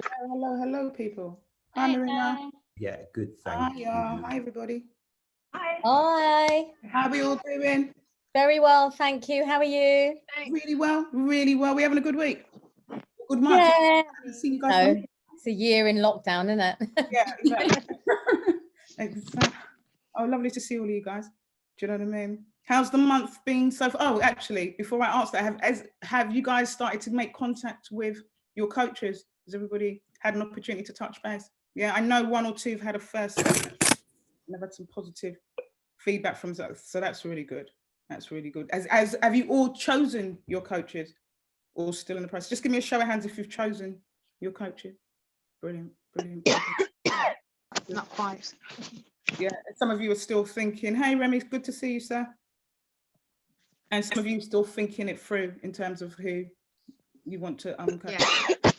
Hello, people. Hi, Marina. Yeah, good, Hi, thank you. hi, everybody. Hi. Hi. How are we all doing? Very well, thank you. How are you? Really well, really well. We're having a good week. Good month. Yeah. I haven't seen you guys for a week. It's a year in lockdown, isn't it? Yeah, exactly. Exactly. Oh, lovely to see all of you guys. Do you know what I mean? How's the month been so far? Oh, actually, before I ask that, have you guys started to make contact with your coaches? Has everybody had an opportunity to touch base? Yeah, I know one or two have had a first session and I've had some positive feedback from that, so that's really good. That's really good. As have you all chosen your coaches, or still in the process? Just give me a show of hands if you've chosen your coaches. Brilliant. Not quite. Yeah, some of you are still thinking, hey Remy, it's good to see you, sir. And some of you are still thinking it through in terms of who you want to coach. Yeah.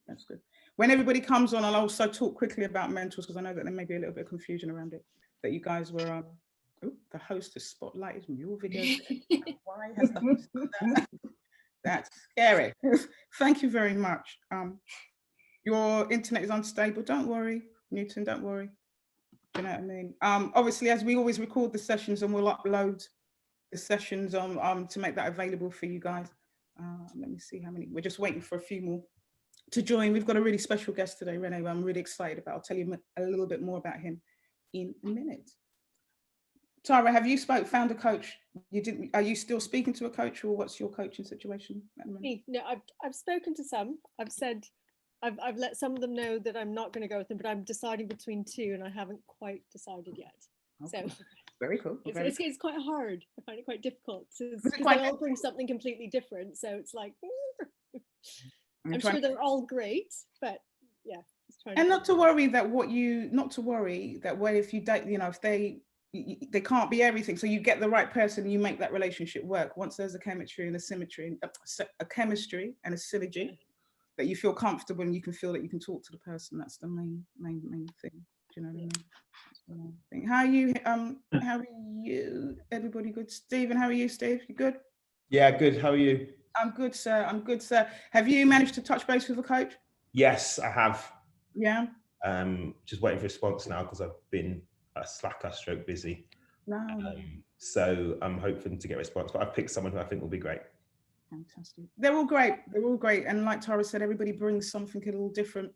That's good. When everybody comes on, I'll also talk quickly about mentors, because I know that there may be a little bit of confusion around it, that you guys were the host is spotlighted your videos. Why has the host done that? That's scary. Thank you very much. Your internet is unstable. Don't worry, Newton, don't worry. Do you know what I mean? Obviously, as we always record the sessions, and we'll upload the sessions to make that available for you guys. Let me see how many. We're just waiting for a few more to join. We've got a really special guest today, René, I'm really excited about. I'll tell you a little bit more about him in a minute. Tara, have you found a coach? You didn't? Are you still speaking to a coach, or what's your coaching situation? No, I've spoken to some. I've said I've let some of them know that I'm not going to go with them, but I'm deciding between two, and I haven't quite decided yet. Okay. So very cool. It's quite hard. I find it quite difficult because they all bring something completely different. So it's like I'm sure they're all great, but yeah. And not to worry that if you date, if they can't be everything. So you get the right person, you make that relationship work. Once there's a chemistry and a symmetry, a chemistry and a synergy, that you feel comfortable and you can feel that you can talk to the person. That's the main thing. Do you know what I mean? How are you? Everybody good? Stephen, how are you, Steve? You good? Yeah, good. How are you? I'm good, sir. Have you managed to touch base with a coach? Yes, I have. Yeah. Just waiting for a response now because I've been a slacker stroke busy. No. So I'm hoping to get a response, but I've picked someone who I think will be great. Fantastic. They're all great. And like Tara said, everybody brings something a little different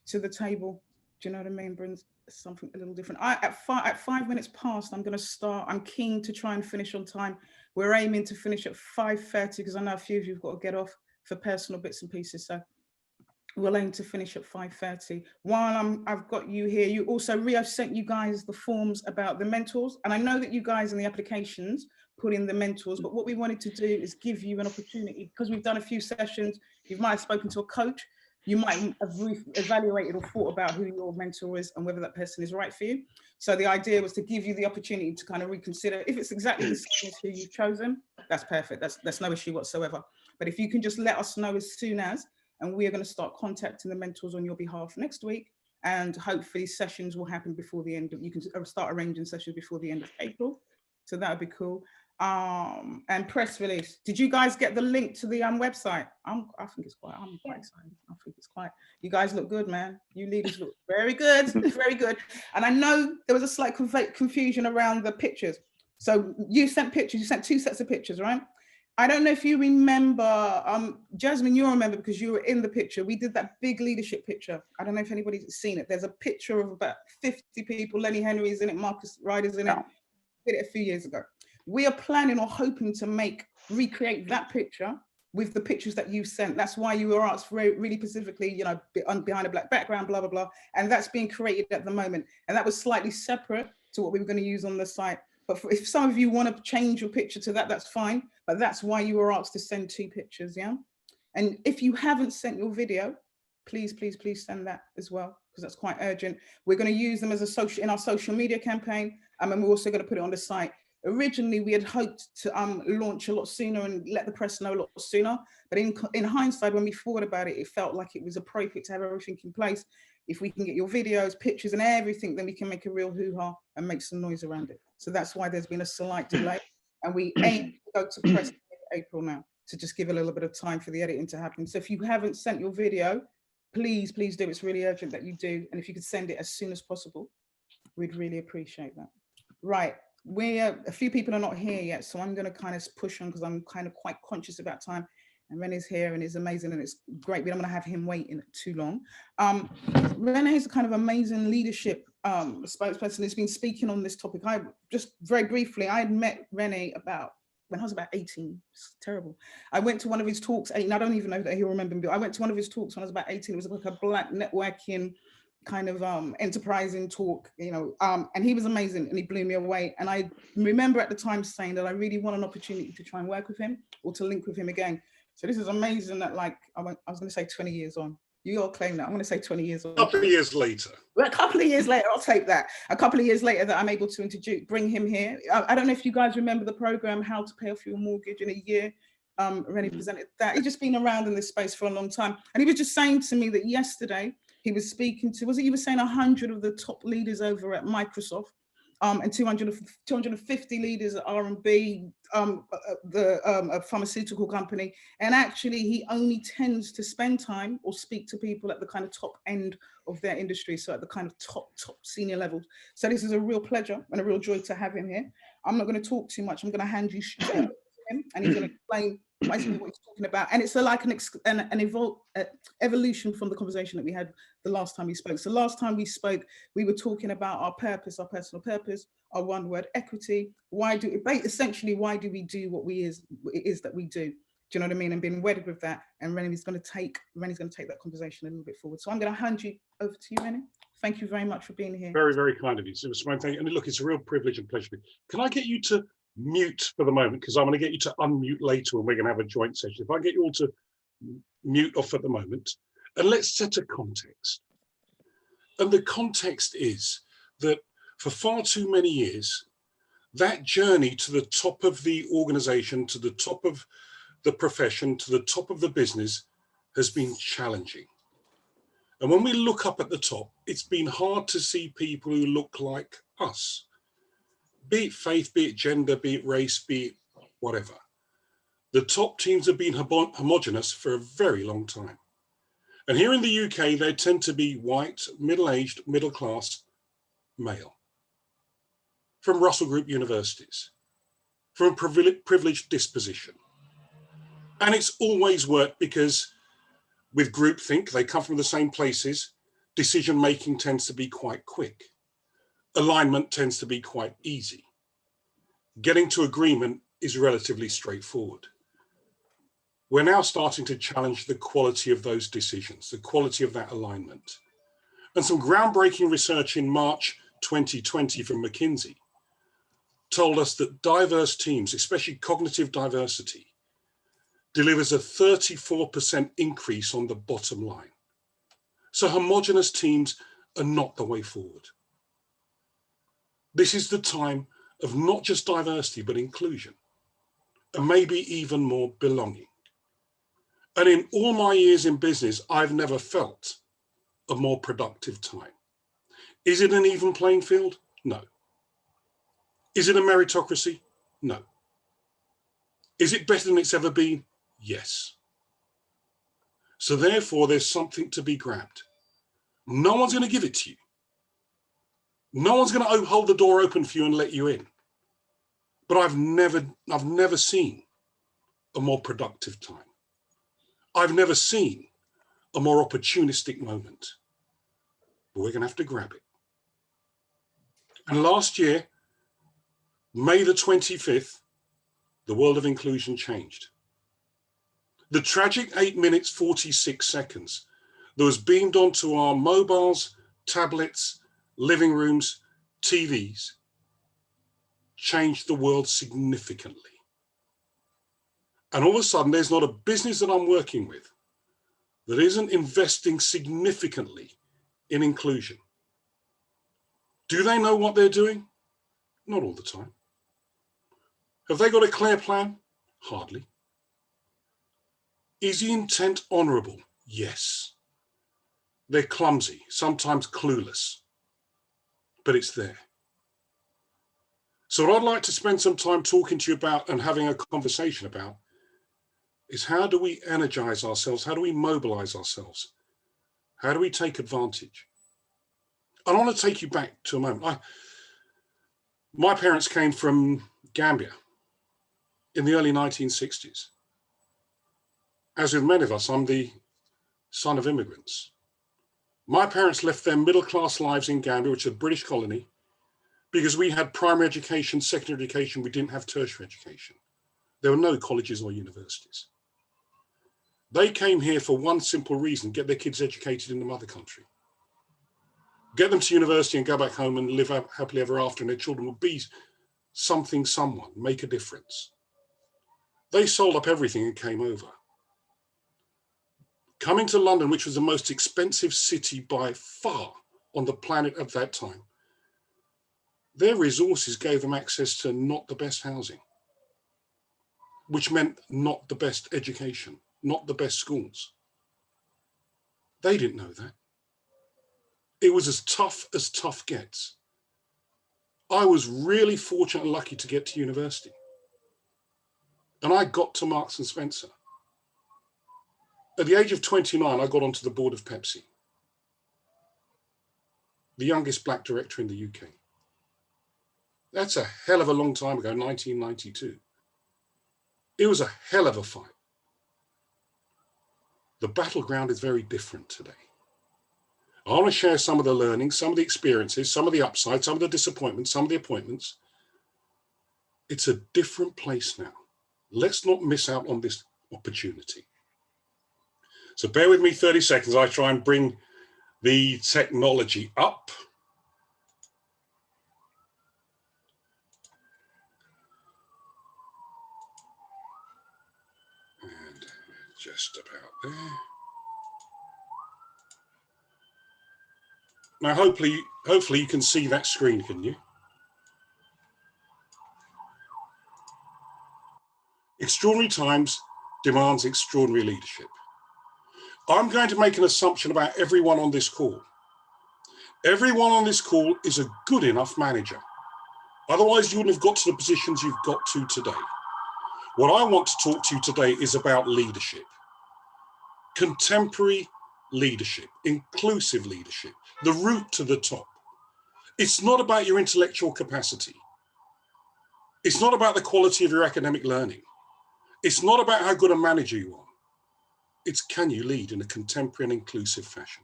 to the table. Do you know what I mean? Brings something a little different. At 5 minutes past, I'm going to start. I'm keen to try and finish on time. We're aiming to finish at 5:30 because I know a few of you have got to get off for personal bits and pieces. So we'll aim to finish at 5:30. While I've got you here, you also, Rio sent you guys the forms about the mentors. And I know that you guys in the applications put in the mentors, but what we wanted to do is give you an opportunity, because we've done a few sessions. You might have spoken to a coach. You might have evaluated or thought about who your mentor is and whether that person is right for you. So the idea was to give you the opportunity to kind of reconsider. If it's exactly the same as who you've chosen, that's perfect. That's no issue whatsoever. But if you can just let us know as soon as, and we are going to start contacting the mentors on your behalf next week, and hopefully sessions will happen before the end of, you can start arranging sessions before the end of April. So that would be cool. And press release. Did you guys get the link to the website? I'm quite excited. I think it's quite, you guys look good, man. You leaders look very good, very good. And I know there was a slight confusion around the pictures. So you sent pictures, you sent 2 sets of pictures, right? I don't know if you remember, Jasmine, you'll remember because you were in the picture. We did that big leadership picture. I don't know if anybody's seen it. There's a picture of about 50 people. Lenny Henry's in it, Marcus Ryder's in it. We did it a few years ago. We are planning or hoping to recreate that picture with the pictures that you sent. That's why you were asked really specifically, behind a black background, blah, blah, blah. And that's being created at the moment. And that was slightly separate to what we were going to use on the site. But if some of you want to change your picture to that, that's fine. But that's why you were asked to send 2 pictures, yeah? And if you haven't sent your video, please send that as well, because that's quite urgent. We're going to use them as in our social media campaign, and we're also going to put it on the site. Originally, we had hoped to launch a lot sooner and let the press know a lot sooner. But in hindsight, when we thought about it, it felt like it was appropriate to have everything in place. If we can get your videos, pictures and everything, then we can make a real hoo-ha and make some noise around it. So that's why there's been a slight delay. And we aim to go to press in April now, to just give a little bit of time for the editing to happen. So if you haven't sent your video, please do. It's really urgent that you do. And if you could send it as soon as possible, we'd really appreciate that. Right. A few people are not here yet, so I'm going to kind of push on because I'm kind of quite conscious about time. And René's here and it's amazing and it's great. We don't want to have him waiting too long. René is a kind of amazing leadership spokesperson who's been speaking on this topic. I just very briefly, I had met René when I was about 18. It's terrible. I went to one of his talks, and I don't even know that he'll remember me, but I went to one of his talks when I was about 18. It was like a Black networking kind of enterprising talk, and he was amazing and he blew me away. And I remember at the time saying that I really want an opportunity to try and work with him or to link with him again. So this is amazing that I was going to say 20 years on. You all claim that. I'm going to say 20 years on. A couple of years later. Well, a couple of years later, I'll take that. A couple of years later that I'm able to bring him here. I don't know if you guys remember the program, How to Pay Off Your Mortgage in a Year. René presented that. He's just been around in this space for a long time. And he was just saying to me that yesterday he was speaking to, you were saying 100 of the top leaders over at Microsoft, and 250 leaders at R&B, a pharmaceutical company. And actually he only tends to spend time or speak to people at the kind of top end of their industry. So at the kind of top senior levels. So this is a real pleasure and a real joy to have him here. I'm not going to talk too much. I'm going to hand you straight to him and he's going to explain what he's talking about. And it's like an evolution from the conversation that we had the last time we spoke. So last time we spoke, we were talking about our purpose, our personal purpose, our one word equity. Essentially, why do we do what it is that we do? Do you know what I mean? And being wedded with that. And René's going to take that conversation a little bit forward. So I'm going to hand you over to you, René. Thank you very much for being here. Very, very kind of you. So thank you. And look, it's a real privilege and pleasure. Can I get you to mute for the moment? Because I'm going to get you to unmute later and we're going to have a joint session. If I get you all to mute off at the moment, and let's set a context. And the context is that for far too many years, that journey to the top of the organization, to the top of the profession, to the top of the business has been challenging. And when we look up at the top, it's been hard to see people who look like us, be it faith, be it gender, be it race, be it whatever. The top teams have been homogenous for a very long time. And here in the UK, they tend to be white, middle-aged, middle-class, male, from Russell Group universities, from a privileged disposition. And it's always worked because with groupthink, they come from the same places, decision-making tends to be quite quick. Alignment tends to be quite easy. Getting to agreement is relatively straightforward. We're now starting to challenge the quality of those decisions, the quality of that alignment. And some groundbreaking research in March 2020 from McKinsey told us that diverse teams, especially cognitive diversity, delivers a 34% increase on the bottom line. So homogenous teams are not the way forward. This is the time of not just diversity, but inclusion, and maybe even more belonging. And in all my years in business, I've never felt a more productive time. Is it an even playing field? No. Is it a meritocracy? No. Is it better than it's ever been? Yes. So therefore, there's something to be grabbed. No one's going to give it to you. No one's going to hold the door open for you and let you in. But I've never seen a more productive time. I've never seen a more opportunistic moment. But we're going to have to grab it. And last year, May the 25th, the world of inclusion changed. The tragic 8 minutes, 46 seconds that was beamed onto our mobiles, tablets, living rooms, TVs, changed the world significantly. And all of a sudden, there's not a business that I'm working with that isn't investing significantly in inclusion. Do they know what they're doing? Not all the time. Have they got a clear plan? Hardly. Is the intent honorable? Yes. They're clumsy, sometimes clueless, but it's there. So what I'd like to spend some time talking to you about and having a conversation about is how do we energize ourselves? How do we mobilize ourselves How do we take advantage? I want to take you back to a moment. My parents came from Gambia in the early 1960s. As with many of us, I'm the son of immigrants. My parents left their middle-class lives in Gambia, which is a British colony, because we had primary education, secondary education, we didn't have tertiary education. There were no colleges or universities. They came here for one simple reason: get their kids educated in the mother country. Get them to university and go back home and live happily ever after, and their children will be something, someone, make a difference. They sold up everything and came over. Coming to London, which was the most expensive city by far on the planet at that time, their resources gave them access to not the best housing, which meant not the best education, not the best schools. They didn't know that. It was as tough gets. I was really fortunate and lucky to get to university. And I got to Marks and Spencer. At the age of 29, I got onto the board of Pepsi, the youngest black director in the UK. That's a hell of a long time ago, 1992. It was a hell of a fight. The battleground is very different today. I want to share some of the learnings, some of the experiences, some of the upsides, some of the disappointments, some of the appointments. It's a different place now. Let's not miss out on this opportunity. So bear with me 30 seconds. I try and bring the technology up. And just about there. Now, hopefully you can see that screen, can you? Extraordinary times demands extraordinary leadership. I'm going to make an assumption about everyone on this call. Everyone on this call is a good enough manager. Otherwise, you wouldn't have got to the positions you've got to today. What I want to talk to you today is about leadership. Contemporary leadership, inclusive leadership, the route to the top. It's not about your intellectual capacity. It's not about the quality of your academic learning. It's not about how good a manager you are. It's can you lead in a contemporary and inclusive fashion?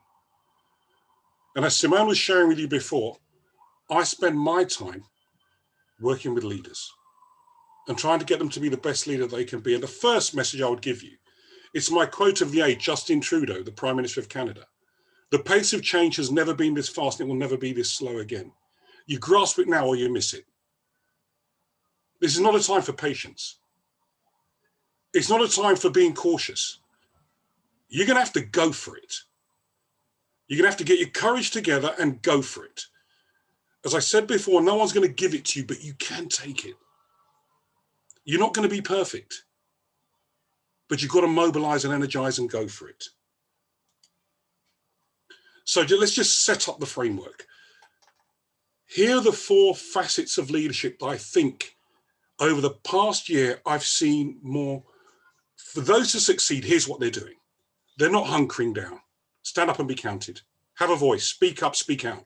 And as Simone was sharing with you before, I spend my time working with leaders and trying to get them to be the best leader they can be. And the first message I would give you, it's my quote of the age, Justin Trudeau, the Prime Minister of Canada. The pace of change has never been this fast and it will never be this slow again. You grasp it now or you miss it. This is not a time for patience. It's not a time for being cautious. You're going to have to go for it. You're going to have to get your courage together and go for it. As I said before, no one's going to give it to you, but you can take it. You're not going to be perfect, but you've got to mobilize and energize and go for it. So let's just set up the framework. Here are the 4 facets of leadership that I think over the past year I've seen more. For those to succeed, here's what they're doing. They're not hunkering down. Stand up and be counted. Have a voice. Speak up, speak out.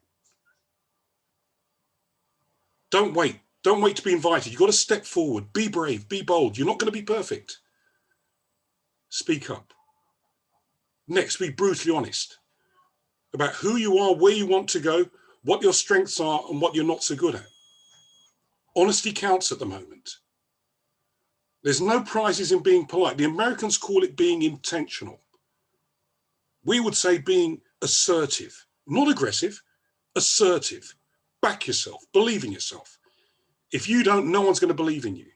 Don't wait. Don't wait to be invited. You've got to step forward. Be brave. Be bold. You're not going to be perfect. Speak up. Next, be brutally honest about who you are, where you want to go, what your strengths are, and what you're not so good at. Honesty counts at the moment. There's no prizes in being polite. The Americans call it being intentional. We would say being assertive, not aggressive, assertive. Back yourself, believe in yourself. If you don't, no one's going to believe in you.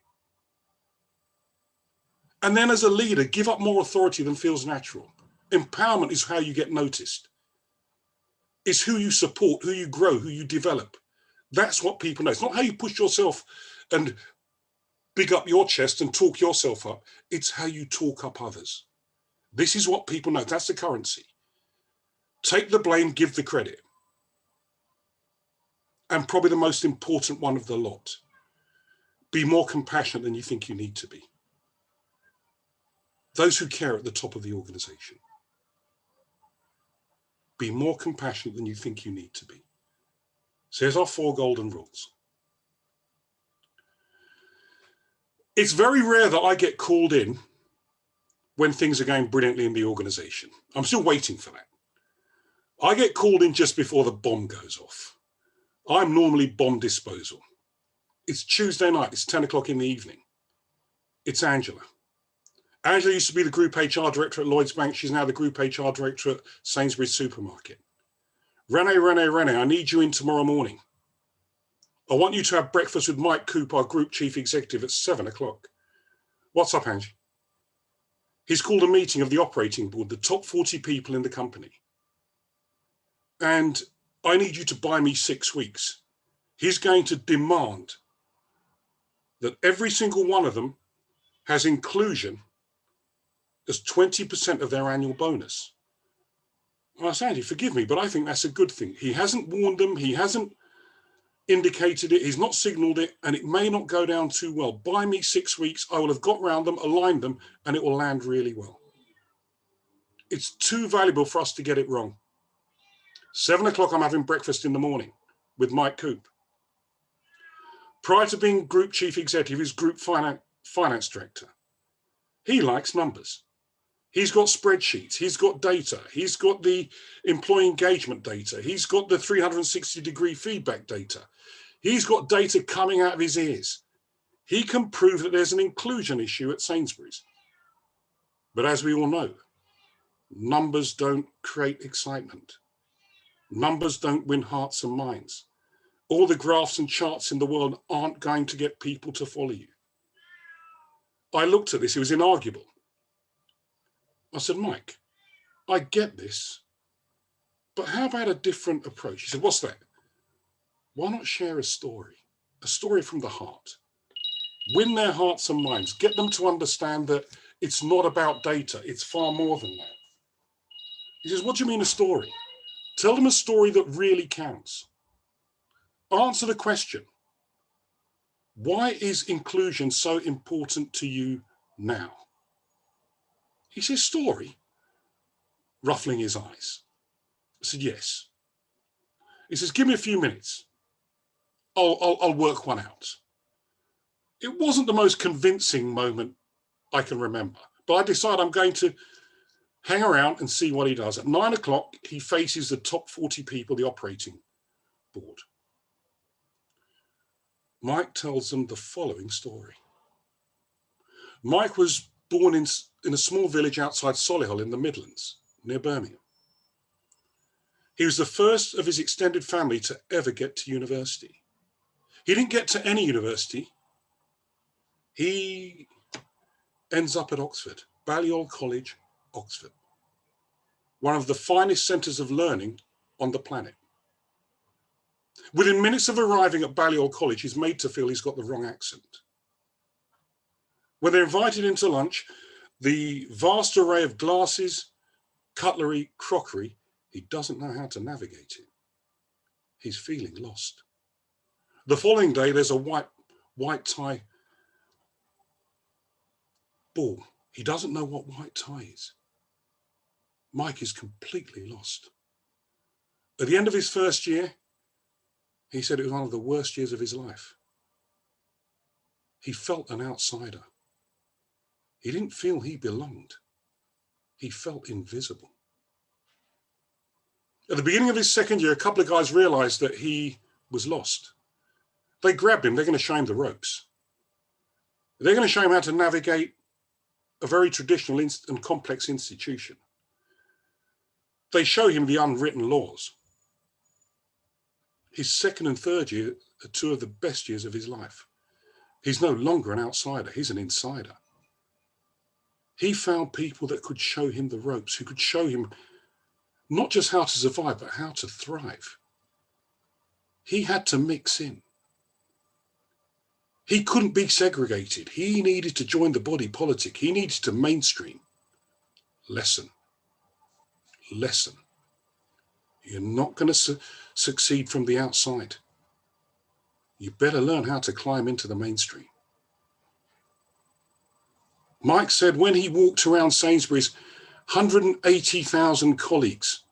And then as a leader, give up more authority than feels natural. Empowerment is how you get noticed. It's who you support, who you grow, who you develop. That's what people know. It's not how you push yourself and big up your chest and talk yourself up. It's how you talk up others. This is what people know. That's the currency. Take the blame, give the credit. And probably the most important one of the lot. Be more compassionate than you think you need to be. Those who care at the top of the organization. Be more compassionate than you think you need to be. So here's our 4 golden rules. It's very rare that I get called in when things are going brilliantly in the organization. I'm still waiting for that. I get called in just before the bomb goes off. I'm normally bomb disposal. It's Tuesday night, it's 10 o'clock in the evening. It's Angela. Angela used to be the group HR director at Lloyds Bank. She's now the group HR director at Sainsbury's Supermarket. René, I need you in tomorrow morning. I want you to have breakfast with Mike Coop, our group chief executive, at 7 o'clock. What's up, Angie? He's called a meeting of the operating board, the top 40 people in the company. And I need you to buy me 6 weeks. He's going to demand that every single one of them has inclusion as 20% of their annual bonus. And I said, Andy, forgive me, but I think that's a good thing. He hasn't warned them. He hasn't indicated it. He's not signaled it, and it may not go down too well. Buy me 6 weeks. I will have got round them, aligned them, and it will land really well. It's too valuable for us to get it wrong. 7 o'clock, I'm having breakfast in the morning with Mike Coop. Prior to being group chief executive, he's group finance director. He likes numbers. He's got spreadsheets, he's got data, he's got the employee engagement data, he's got the 360-degree feedback data. He's got data coming out of his ears. He can prove that there's an inclusion issue at Sainsbury's. But as we all know, numbers don't create excitement. Numbers don't win hearts and minds. All the graphs and charts in the world aren't going to get people to follow you. I looked at this, it was inarguable. I said, Mike, I get this, but how about a different approach? He said, what's that? Why not share a story from the heart? Win their hearts and minds, get them to understand that it's not about data, it's far more than that. He says, what do you mean a story? Tell them a story that really counts. Answer the question, why is inclusion so important to you now? He says, story, ruffling his eyes. I said, yes. He says, give me a few minutes. I'll work one out. It wasn't the most convincing moment I can remember, but I decided I'm going to hang around and see what he does. At 9 o'clock, he faces the top 40 people, the operating board. Mike tells them the following story. Mike was born in a small village outside Solihull in the Midlands, near Birmingham. He was the first of his extended family to ever get to university. He didn't get to any university. He ends up at Oxford, Balliol College, Oxford, one of the finest centres of learning on the planet. Within minutes of arriving at Balliol College, he's made to feel he's got the wrong accent. When they're invited into lunch, the vast array of glasses, cutlery, crockery, he doesn't know how to navigate it. He's feeling lost. The following day, there's a white tie ball. He doesn't know what white tie is. Mike is completely lost. At the end of his first year, he said it was one of the worst years of his life. He felt an outsider. He didn't feel he belonged. He felt invisible. At the beginning of his second year, a couple of guys realized that he was lost. They grabbed him. They're going to show him the ropes. They're going to show him how to navigate a very traditional and complex institution. They show him the unwritten laws. His second and third year are two of the best years of his life. He's no longer an outsider. He's an insider. He found people that could show him the ropes, who could show him not just how to survive, but how to thrive. He had to mix in. He couldn't be segregated. He needed to join the body politic. He needed to mainstream. Lesson. You're not going to succeed from the outside. You better learn how to climb into the mainstream. Mike said when he walked around Sainsbury's, 180,000 colleagues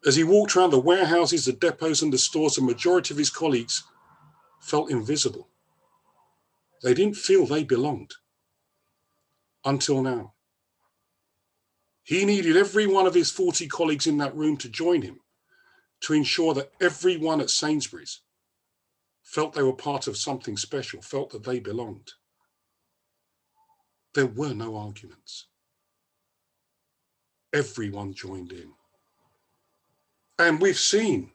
As he walked around the warehouses, the depots and the stores, the majority of his colleagues felt invisible. They didn't feel they belonged until now. He needed every one of his 40 colleagues in that room to join him to ensure that everyone at Sainsbury's felt they were part of something special, felt that they belonged. There were no arguments. Everyone joined in. And we've seen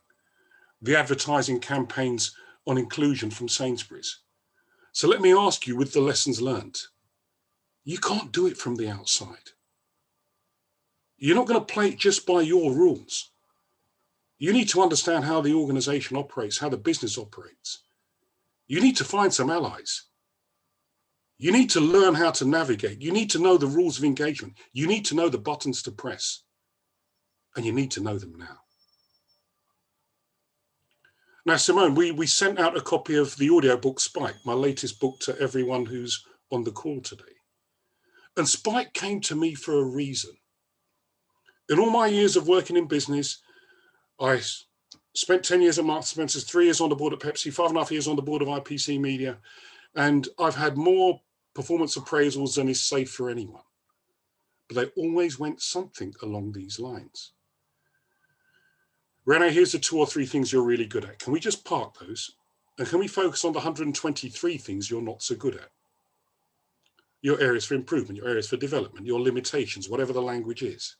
the advertising campaigns on inclusion from Sainsbury's. So let me ask you, with the lessons learned, you can't do it from the outside. You're not going to play it just by your rules. You need to understand how the organization operates, how the business operates. You need to find some allies. You need to learn how to navigate. You need to know the rules of engagement. You need to know the buttons to press. And you need to know them now. Now, Simone, we sent out a copy of the audiobook Spike, my latest book, to everyone who's on the call today. And Spike came to me for a reason. In all my years of working in business, I spent 10 years at Marks & Spencer's, 3 years on the board at Pepsi, 5.5 years on the board of IPC Media, and I've had more performance appraisals than is safe for anyone. But they always went something along these lines. René, here's the 2 or 3 things you're really good at. Can we just park those? And can we focus on the 123 things you're not so good at? Your areas for improvement, your areas for development, your limitations, whatever the language is.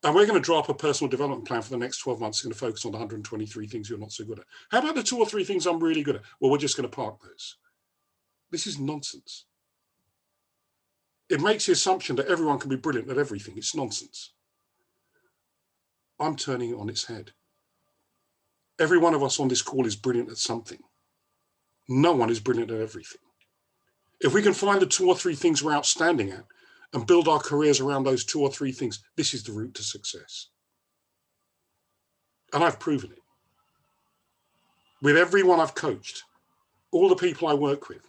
And we're going to draw up a personal development plan for the next 12 months. It's going to focus on the 123 things you're not so good at. How about the 2 or 3 things I'm really good at? Well, we're just going to park those. This is nonsense. It makes the assumption that everyone can be brilliant at everything. It's nonsense. I'm turning it on its head. Every one of us on this call is brilliant at something. No one is brilliant at everything. If we can find the 2 or 3 things we're outstanding at and build our careers around those 2 or 3 things, this is the route to success. And I've proven it. With everyone I've coached, all the people I work with.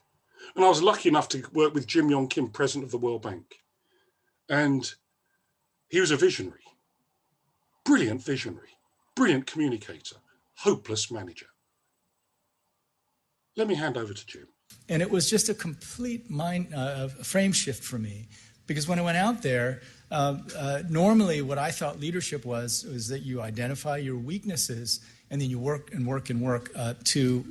And I was lucky enough to work with Jim Yong Kim, president of the World Bank. And he was a visionary, brilliant communicator, hopeless manager. Let me hand over to Jim. And it was just a complete frame shift for me. Because when I went out there, normally what I thought leadership was that you identify your weaknesses and then you work to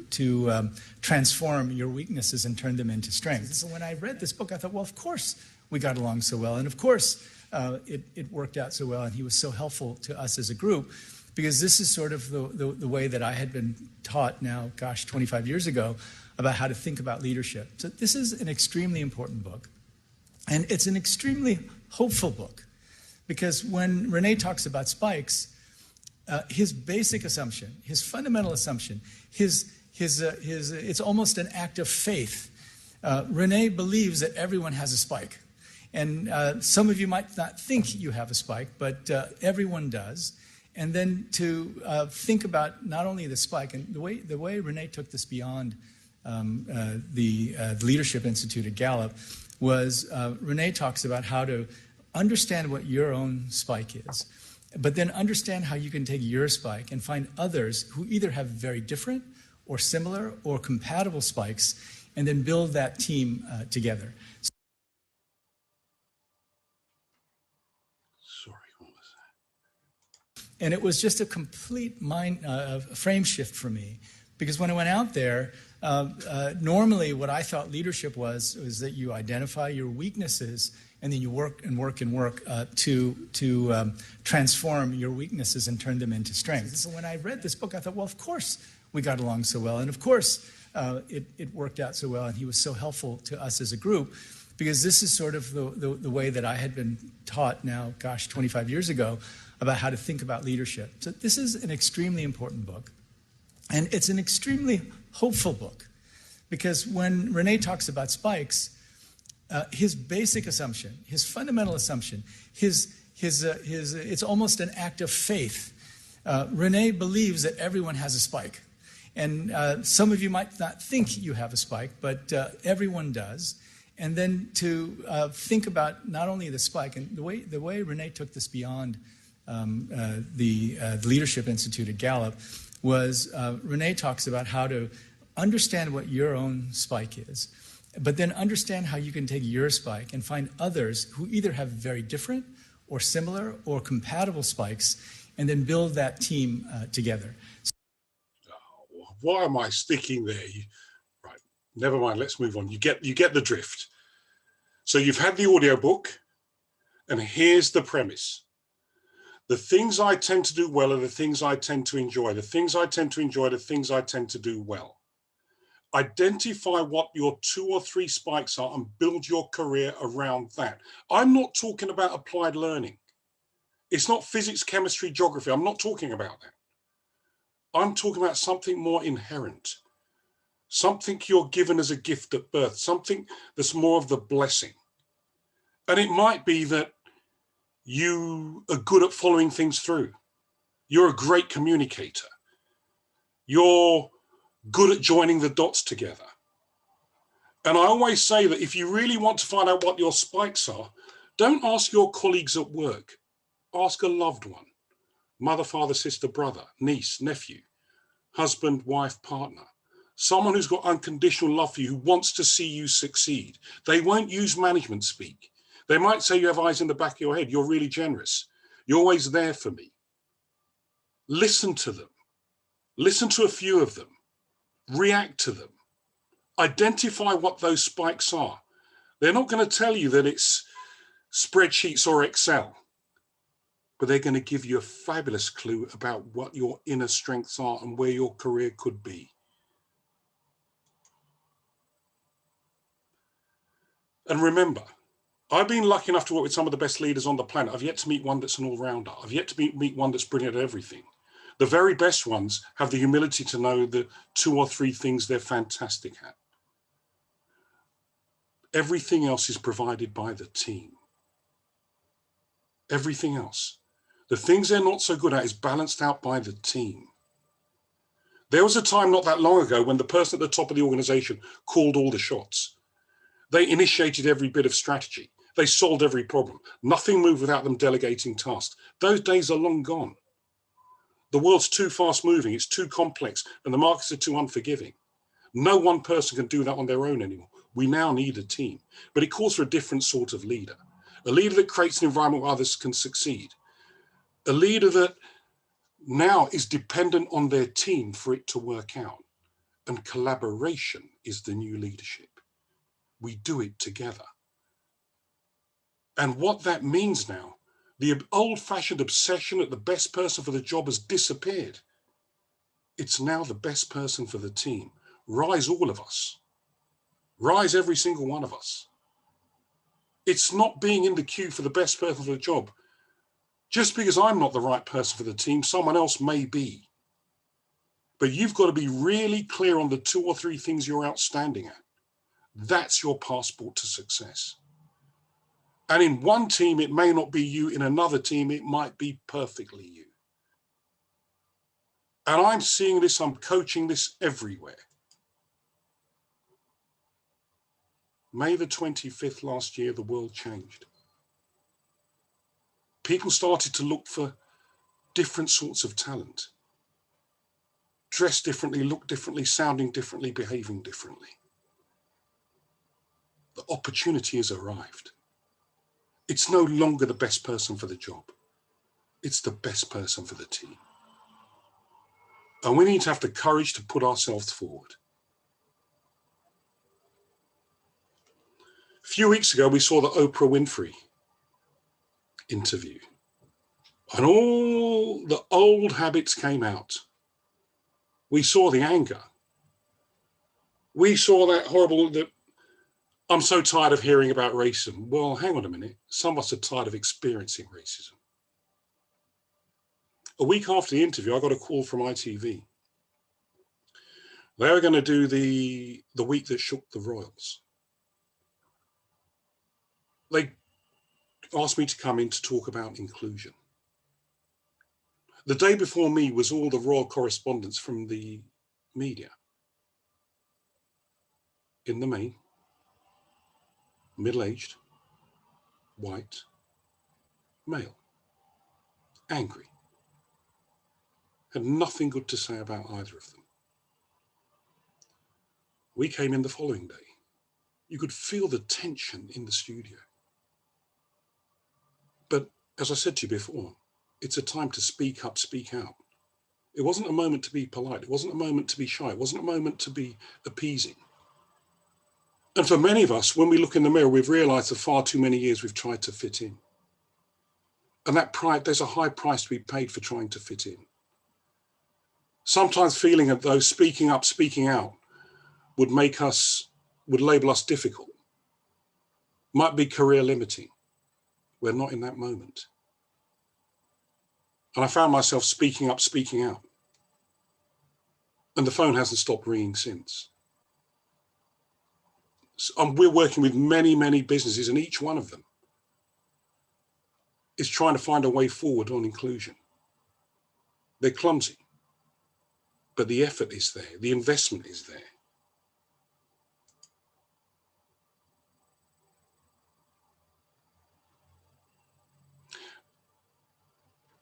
transform your weaknesses and turn them into strengths. So when I read this book, I thought, well, of course we got along so well. And of course it worked out so well. And he was so helpful to us as a group, because this is sort of the way that I had been taught now, 25 years ago, about how to think about leadership. So this is an extremely important book. And it's an extremely hopeful book, because when René talks about spikes, his basic assumption, his fundamental assumption, it's almost an act of faith. René believes that everyone has a spike. And some of you might not think you have a spike, but everyone does. And then to think about not only the spike, and the way René took this beyond the Leadership Institute at Gallup was René talks about how to understand what your own spike is, but then understand how you can take your spike and find others who either have very different or similar or compatible spikes, and then build that team together. Sorry, what was that? And it was just a complete frame shift for me, because when I went out there, normally what I thought leadership was that you identify your weaknesses and then you work to transform your weaknesses and turn them into strengths. So when I read this book, I thought, well, of course we got along so well. And of course it worked out so well. And he was so helpful to us as a group, because this is sort of the way that I had been taught now, 25 years ago, about how to think about leadership. So this is an extremely important book. And it's an extremely hopeful book, because when René talks about spikes, his basic assumption, his fundamental assumption, it's almost an act of faith. René believes that everyone has a spike. And some of you might not think you have a spike, but everyone does. And then to think about not only the spike, and the way René took this beyond the Leadership Institute at Gallup, was René talks about how to understand what your own spike is, but then understand how you can take your spike and find others who either have very different or similar or compatible spikes, and then build that team together. Why am I sticking there? Right, never mind, let's move on. You get the drift. So you've had the audiobook, and here's the premise. The things I tend to do well are the things I tend to enjoy. The things I tend to enjoy are the things I tend to do well. Identify what your 2 or 3 spikes are and build your career around that. I'm not talking about applied learning. It's not physics, chemistry, geography. I'm not talking about that. I'm talking about something more inherent, something you're given as a gift at birth, something that's more of the blessing. And it might be that you are good at following things through. You're a great communicator. You're good at joining the dots together. And I always say that if you really want to find out what your spikes are, don't ask your colleagues at work. Ask a loved one, mother, father, sister, brother, niece, nephew, husband, wife, partner, someone who's got unconditional love for you, who wants to see you succeed. They won't use management speak. They might say you have eyes in the back of your head. You're really generous. You're always there for me. Listen to them. Listen to a few of them. React to them. Identify what those spikes are. They're not going to tell you that it's spreadsheets or Excel, but they're going to give you a fabulous clue about what your inner strengths are and where your career could be. And remember, I've been lucky enough to work with some of the best leaders on the planet. I've yet to meet one that's an all-rounder. I've yet to meet one that's brilliant at everything. The very best ones have the humility to know the 2 or 3 things they're fantastic at. Everything else is provided by the team. Everything else. The things they're not so good at is balanced out by the team. There was a time not that long ago when the person at the top of the organization called all the shots. They initiated every bit of strategy. They solved every problem. Nothing moved without them delegating tasks. Those days are long gone. The world's too fast moving, it's too complex, and the markets are too unforgiving. No one person can do that on their own anymore. We now need a team, but it calls for a different sort of leader. A leader that creates an environment where others can succeed. A leader that now is dependent on their team for it to work out. And collaboration is the new leadership. We do it together. And what that means now, the old-fashioned obsession that the best person for the job has disappeared. It's now the best person for the team. Rise, all of us. Rise, every single one of us. It's not being in the queue for the best person for the job. Just because I'm not the right person for the team, someone else may be. But you've got to be really clear on the 2 or 3 things you're outstanding at. That's your passport to success. And in one team, it may not be you. In another team, it might be perfectly you. And I'm seeing this, I'm coaching this everywhere. May the 25th last year, the world changed. People started to look for different sorts of talent. Dress differently, look differently, sounding differently, behaving differently. The opportunity has arrived. It's no longer the best person for the job. It's the best person for the team. And we need to have the courage to put ourselves forward. A few weeks ago, we saw the Oprah Winfrey interview. And all the old habits came out. We saw the anger. We saw that horrible, I'm so tired of hearing about racism. Well, hang on a minute. Some of us are tired of experiencing racism. A week after the interview, I got a call from ITV. They were going to do the week that shook the royals. They asked me to come in to talk about inclusion. The day before me was all the royal correspondents from the media. In the main, middle-aged, white, male. angry. Had nothing good to say about either of them. We came in the following day. You could feel the tension in the studio. But as I said to you before, it's a time to speak up, speak out. It wasn't a moment to be polite. It wasn't a moment to be shy. It wasn't a moment to be appeasing. And for many of us, when we look in the mirror, we've realized the far too many years we've tried to fit in. And that pride, there's a high price to be paid for trying to fit in. Sometimes feeling as though speaking up, speaking out would label us difficult, might be career limiting. We're not in that moment. And I found myself speaking up, speaking out. And the phone hasn't stopped ringing since. And we're working with many, many businesses, and each one of them is trying to find a way forward on inclusion. They're clumsy, but the effort is there, the investment is there.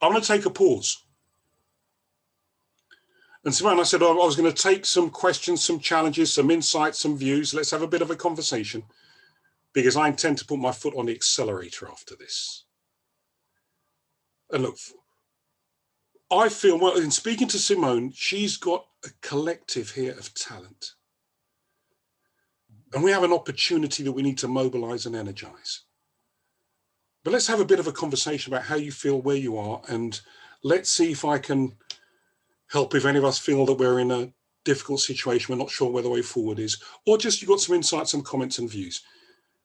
I'm going to take a pause. And Simone, I said I was going to take some questions, some challenges, some insights, some views. Let's have a bit of a conversation, because I intend to put my foot on the accelerator after this. And look, I feel, well, in speaking to Simone, she's got a collective here of talent. And we have an opportunity that we need to mobilize and energize. But let's have a bit of a conversation about how you feel, where you are, and let's see if I can help if any of us feel that we're in a difficult situation, we're not sure where the way forward is, or just you've got some insights, some comments and views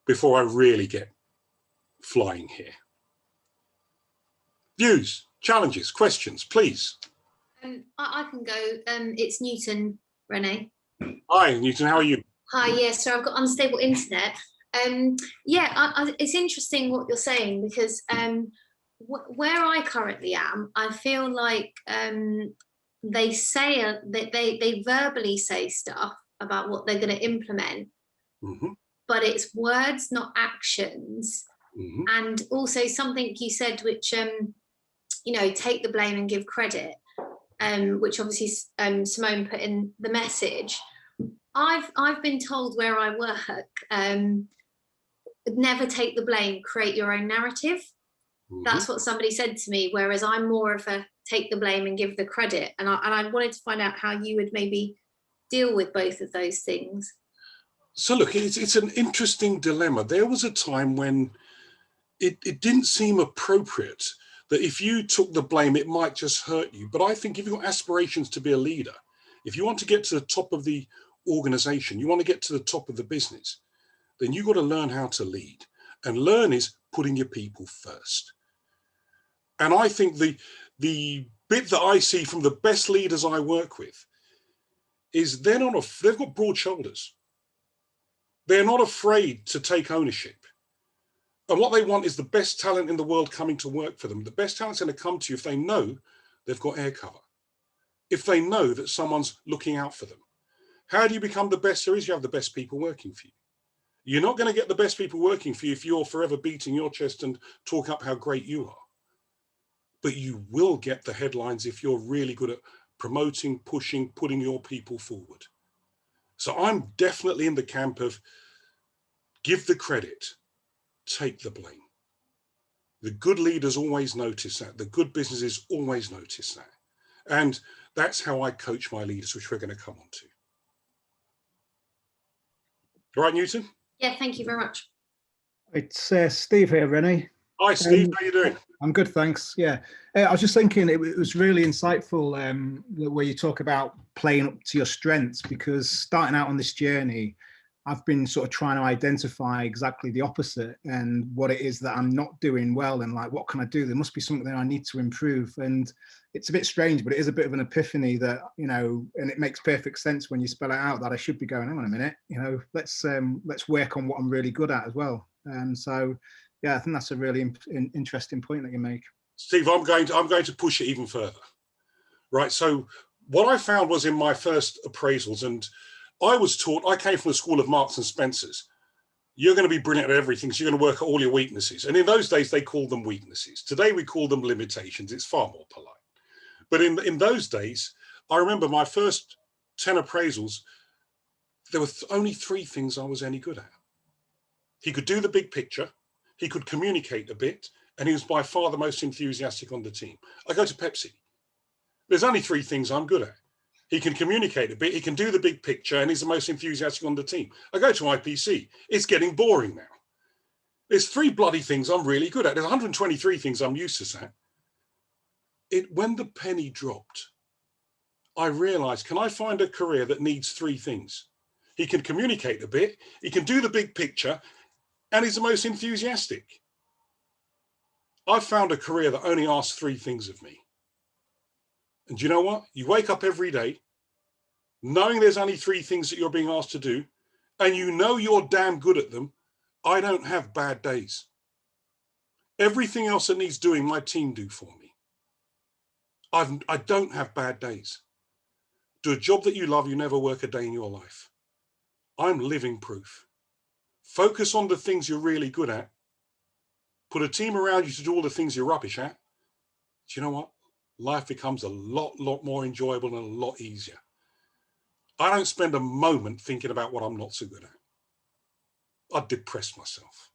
before I really get flying here. Views, challenges, questions, please. I can go. It's Newton, René. Hi, Newton, how are you? Hi, yes, so I've got unstable internet. It's interesting what you're saying, because where I currently am, I feel like they say that they verbally say stuff about what they're going to implement, but it's words, not actions. And also something you said, which take the blame and give credit, which obviously Simone put in the message. I've been told where I work, never take the blame, create your own narrative. That's what somebody said to me, whereas I'm more of a take the blame and give the credit. And I wanted to find out how you would maybe deal with both of those things. So look, it's an interesting dilemma. There was a time when it didn't seem appropriate that if you took the blame, it might just hurt you. But I think if you've got aspirations to be a leader, if you want to get to the top of the organization, you want to get to the top of the business, then you've got to learn how to lead. And learn is putting your people first. And I think the bit that I see from the best leaders I work with is they've got broad shoulders. They're not afraid to take ownership. And what they want is the best talent in the world coming to work for them. The best talent's going to come to you if they know they've got air cover, if they know that someone's looking out for them. How do you become the best there is? You have the best people working for you. You're not going to get the best people working for you if you're forever beating your chest and talk up how great you are. But you will get the headlines if you're really good at promoting, pushing, putting your people forward. So I'm definitely in the camp of give the credit, take the blame. The good leaders always notice that. The good businesses always notice that. And that's how I coach my leaders, which we're going to come on to. All right, Newton? Yeah, thank you very much. It's Steve here, René. Hi, Steve. How you doing? I'm good, thanks. Yeah, I was just thinking it was really insightful where you talk about playing up to your strengths, because starting out on this journey, I've been sort of trying to identify exactly the opposite and what it is that I'm not doing well, and like, what can I do? There must be something that I need to improve. And it's a bit strange, but it is a bit of an epiphany that, and it makes perfect sense when you spell it out, that I should be going, hang on a minute, let's work on what I'm really good at as well. So yeah, I think that's a really interesting point that you make. Steve, I'm going to push it even further. Right. So what I found was in my first appraisals, and I was taught, I came from a school of Marks and Spencers, you're going to be brilliant at everything, so you're going to work at all your weaknesses. And in those days, they called them weaknesses. Today, we call them limitations. It's far more polite. But in those days, I remember my first 10 appraisals, there were only 3 things I was any good at. He could do the big picture, he could communicate a bit, and he was by far the most enthusiastic on the team. I go to Pepsi. There's only 3 things I'm good at. He can communicate a bit, he can do the big picture, and he's the most enthusiastic on the team. I go to IPC. It's getting boring now. There's 3 bloody things I'm really good at. There's 123 things I'm useless at. When the penny dropped, I realized, can I find a career that needs 3 things? He can communicate a bit, he can do the big picture, and he's the most enthusiastic. I've found a career that only asks 3 things of me. And do you know what? You wake up every day knowing there's only 3 things that you're being asked to do, and you know you're damn good at them. I don't have bad days. Everything else that needs doing, my team do for me. I don't have bad days. Do a job that you love, you never work a day in your life. I'm living proof. Focus on the things you're really good at. Put a team around you to do all the things you're rubbish at. Do you know what? Life becomes a lot more enjoyable and a lot easier. I don't spend a moment thinking about what I'm not so good at. I'd depress myself.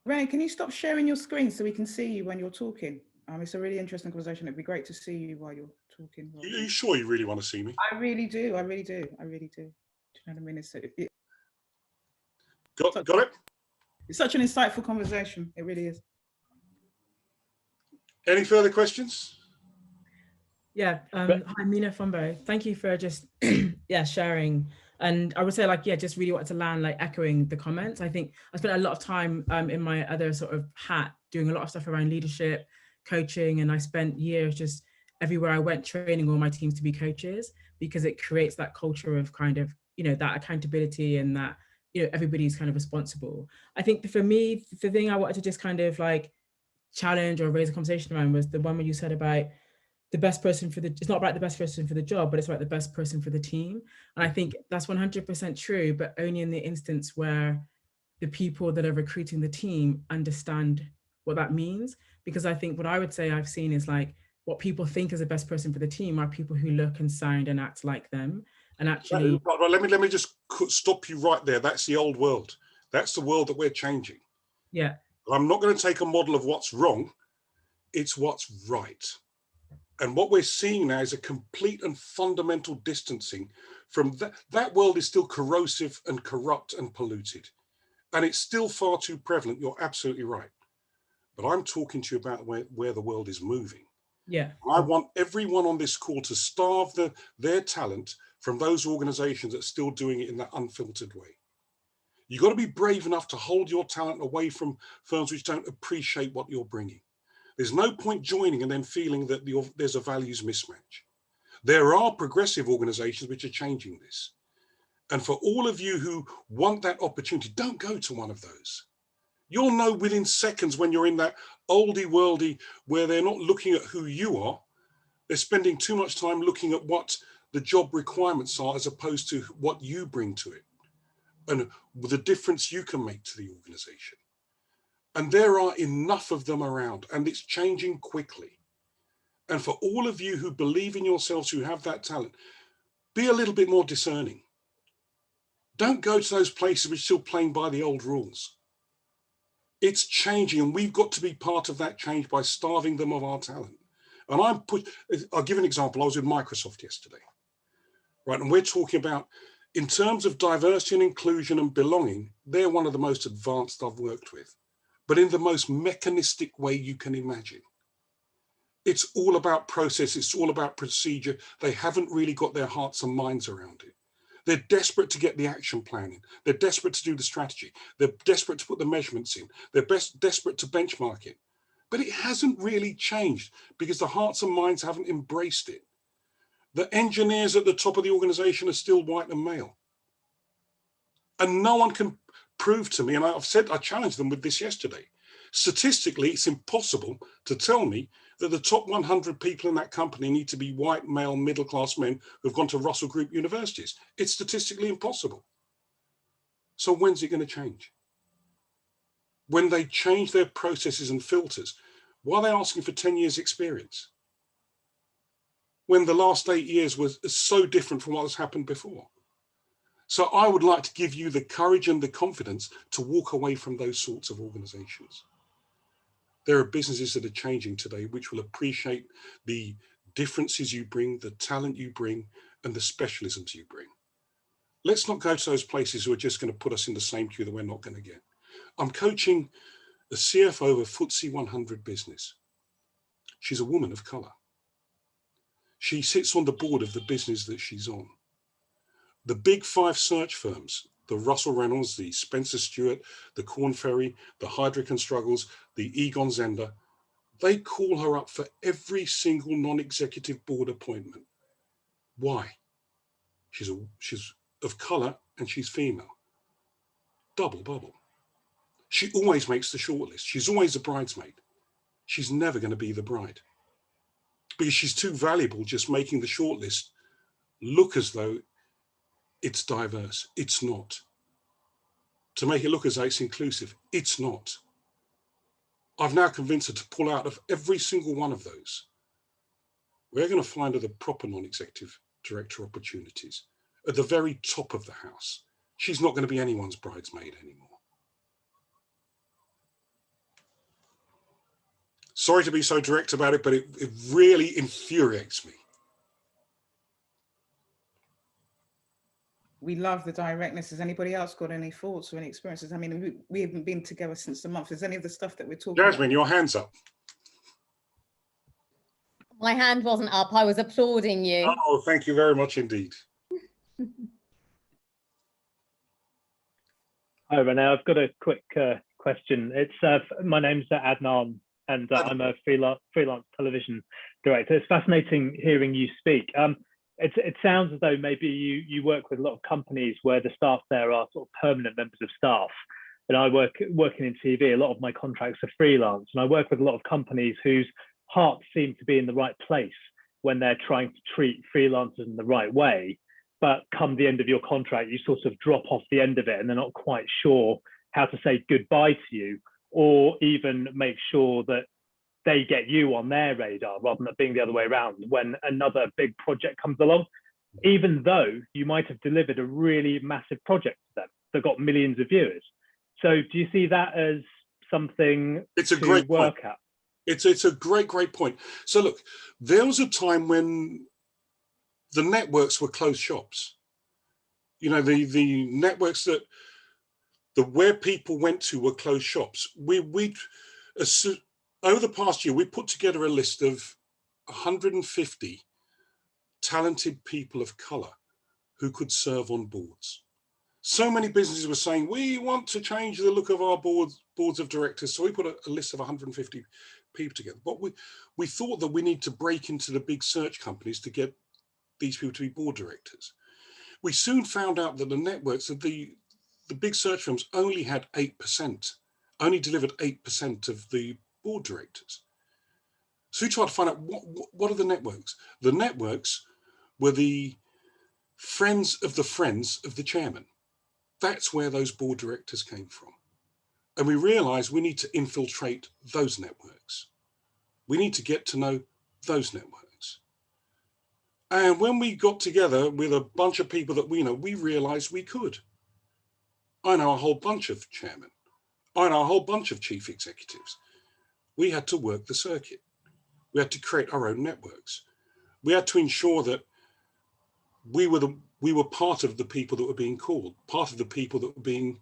René, can you stop sharing your screen so we can see you when you're talking? It's a really interesting conversation. It'd be great to see you while you're talking. Are you sure you really want to see me? I really do. I really do. I really do. Do you know what I mean? Got it? It's such an insightful conversation. It really is. Any further questions? Yeah. Hi, Mina Fumbo. Thank you for just sharing. And I would say just really wanted to land echoing the comments. I think I spent a lot of time in my other sort of hat doing a lot of stuff around leadership, coaching, and I spent years just everywhere I went training all my teams to be coaches, because it creates that culture of kind of, that accountability and that, everybody's kind of responsible. I think for me, the thing I wanted to just kind of challenge or raise a conversation around was the one where you said about the best person for it's not about the best person for the job, but it's about the best person for the team. And I think that's 100% true, but only in the instance where the people that are recruiting the team understand what that means. Because I think what I would say I've seen is what people think is the best person for the team are people who look and sound and act like them. And actually, let me just stop you right there. That's the old world. That's the world that we're changing. Yeah. I'm not going to take a model of what's wrong. It's what's right. And what we're seeing now is a complete and fundamental distancing from that. That world is still corrosive and corrupt and polluted. And it's still far too prevalent. You're absolutely right. But I'm talking to you about where the world is moving. Yeah. I want everyone on this call to starve their talent from those organizations that are still doing it in that unfiltered way. You've got to be brave enough to hold your talent away from firms which don't appreciate what you're bringing. There's no point joining and then feeling that there's a values mismatch. There are progressive organizations which are changing this. And for all of you who want that opportunity, don't go to one of those. You'll know within seconds when you're in that oldie worldy where they're not looking at who you are. They're spending too much time looking at what the job requirements are as opposed to what you bring to it and the difference you can make to the organization. And there are enough of them around, and it's changing quickly. And for all of you who believe in yourselves, who have that talent, be a little bit more discerning. Don't go to those places which are still playing by the old rules. It's changing, and we've got to be part of that change by starving them of our talent. And I'll give an example. I was with Microsoft yesterday, right? And we're talking about, in terms of diversity and inclusion and belonging, they're one of the most advanced I've worked with, but in the most mechanistic way you can imagine. It's all about process. It's all about procedure. They haven't really got their hearts and minds around it. They're desperate to get the action plan in. They're desperate to do the strategy. They're desperate to put the measurements in. They're desperate to benchmark it. But it hasn't really changed because the hearts and minds haven't embraced it. The engineers at the top of the organization are still white and male. And no one can prove to me, and I challenged them with this yesterday. Statistically, it's impossible to tell me that the top 100 people in that company need to be white, male, middle-class men who've gone to Russell Group universities. It's statistically impossible. So when's it going to change? When they change their processes and filters, why are they asking for 10 years experience? When the last 8 years was so different from what has happened before. So I would like to give you the courage and the confidence to walk away from those sorts of organizations. There are businesses that are changing today which will appreciate the differences you bring, the talent you bring, and the specialisms you bring. Let's not go to those places who are just going to put us in the same queue that we're not going to get. I'm coaching a CFO of a FTSE 100 business. She's a woman of color. She sits on the board of the business that she's on. The big 5 search firms, the Russell Reynolds, the Spencer Stewart, the Korn Ferry, the Heidrick and Struggles, the Egon Zehnder, they call her up for every single non-executive board appointment. Why? She's of color and she's female. Double bubble. She always makes the shortlist. She's always a bridesmaid. She's never going to be the bride because she's too valuable just making the shortlist look as though it's diverse. It's not. To make it look as though it's inclusive. It's not. I've now convinced her to pull out of every single one of those. We're going to find her the proper non-executive director opportunities at the very top of the house. She's not going to be anyone's bridesmaid anymore. Sorry to be so direct about it, but it really infuriates me. We love the directness. Has anybody else got any thoughts or any experiences? I mean, we haven't been together since the month. Is any of the stuff that we're talking Jasmine, about? your hand's up. My hand wasn't up. I was applauding you. Oh, thank you very much indeed. Hi, René. I've got a quick question. It's my name's Adnan, and I'm a freelance television director. It's fascinating hearing you speak. It sounds as though maybe you work with a lot of companies where the staff there are sort of permanent members of staff. And I working in TV, a lot of my contracts are freelance, and I work with a lot of companies whose hearts seem to be in the right place when they're trying to treat freelancers in the right way. But come the end of your contract, you sort of drop off the end of it and they're not quite sure how to say goodbye to you, or even make sure that they get you on their radar rather than it being the other way around when another big project comes along, even though you might have delivered a really massive project to them that got millions of viewers. So do you see that as something it's a to great work point. at? It's a great point. So look, there was a time when the networks were closed shops. You know, the networks that where people went to were closed shops. Over the past year, we put together a list of 150 talented people of color who could serve on boards. So many businesses were saying, we want to change the look of our boards of directors. So we put a list of 150 people together. But we thought that we need to break into the big search companies to get these people to be board directors. We soon found out that the networks of the big search firms only had 8%, only delivered 8% of the board directors. So we tried to find out what are the networks? The networks were the friends of the chairman. That's where those board directors came from. And we realized we need to infiltrate those networks. We need to get to know those networks. And when we got together with a bunch of people that we know, we realized we could. I know a whole bunch of chairmen. I know a whole bunch of chief executives. We had to work the circuit. We had to create our own networks. We had to ensure that we were part of the people that were being called, part of the people that were being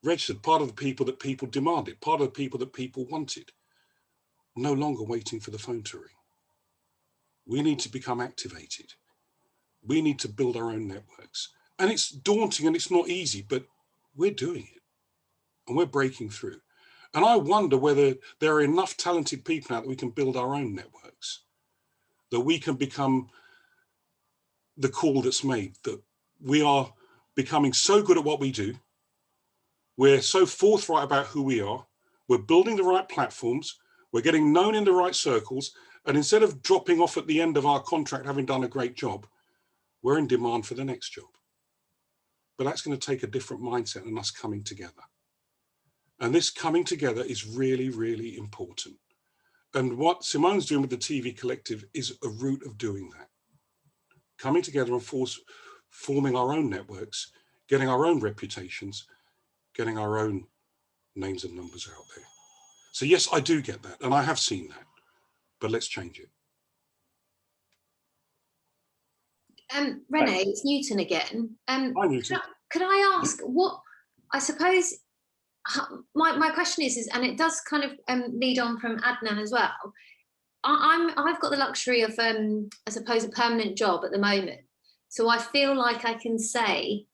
registered, part of the people that people demanded, part of the people that people wanted. No longer waiting for the phone to ring. We need to become activated. We need to build our own networks. And it's daunting and it's not easy, but we're doing it and we're breaking through. And I wonder whether there are enough talented people out that we can build our own networks, that we can become the call that's made, that we are becoming so good at what we do. We're so forthright about who we are. We're building the right platforms. We're getting known in the right circles. And instead of dropping off at the end of our contract, having done a great job, we're in demand for the next job. but that's going to take a different mindset and us coming together. And this coming together is really, really important. And what Simone's doing with the TV Collective is a route of doing that. Coming together and forming our own networks, getting our own reputations, getting our own names and numbers out there. So yes, I do get that, and I have seen that, but let's change it. René, it's Newton again. Hi, Newton. Could I ask what, I suppose, my question is, and it does kind of lead on from Adnan as well. I've got the luxury of, I suppose, a permanent job at the moment. So I feel like I can say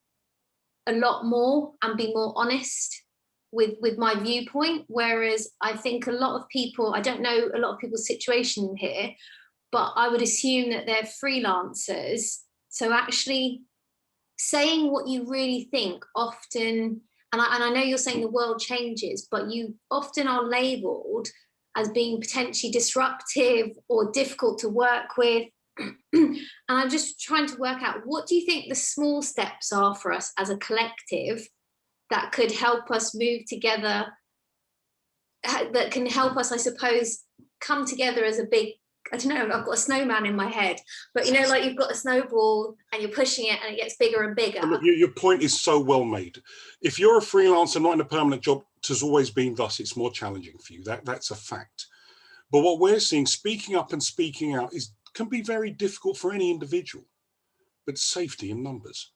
a lot more and be more honest with my viewpoint. Whereas I think a lot of people, I don't know a lot of people's situation here, but I would assume that they're freelancers. So actually saying what you really think often, and I know you're saying the world changes, but you often are labelled as being potentially disruptive or difficult to work with. And I'm just trying to work out, what do you think the small steps are for us as a collective that could help us move together, that can help us, I suppose, come together as a big, I don't know, I've got a snowman in my head, but you know, like you've got a snowball and you're pushing it and it gets bigger and bigger. Look, your point is so well made. If you're a freelancer, not in a permanent job, it has always been thus, it's more challenging for you. That's a fact. But what we're seeing, speaking up and speaking out can be very difficult for any individual, but safety in numbers.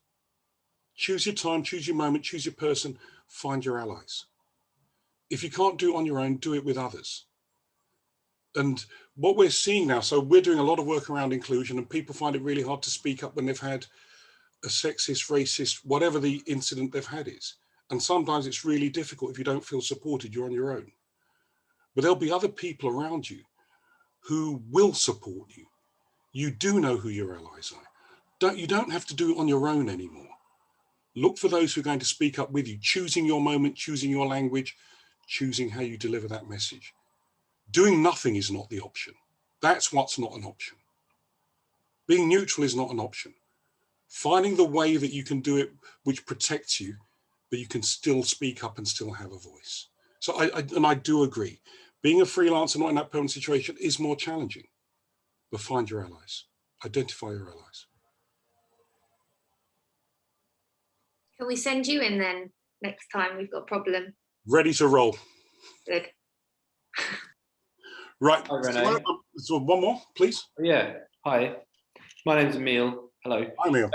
Choose your time, choose your moment, choose your person, find your allies. If you can't do it on your own, do it with others. And what we're seeing now, so we're doing a lot of work around inclusion, and people find it really hard to speak up when they've had a sexist, racist, whatever the incident they've had is. And sometimes it's really difficult if you don't feel supported, you're on your own. But there'll be other people around you who will support you. You do know who your allies are. You don't have to do it on your own anymore. Look for those who are going to speak up with you, choosing your moment, choosing your language, choosing how you deliver that message. Doing nothing is not the option. That's what's not an option. Being neutral is not an option. Finding the way that you can do it which protects you, but you can still speak up and still have a voice. So I do agree. Being a freelancer, not in that permanent situation, is more challenging. But find your allies. Identify your allies. Can we send you in then next time we've got a problem? Ready to roll. Good. Right. Hi, René. So one more, please. Yeah. Hi. My name's Emil. Hello. Hi, Emil.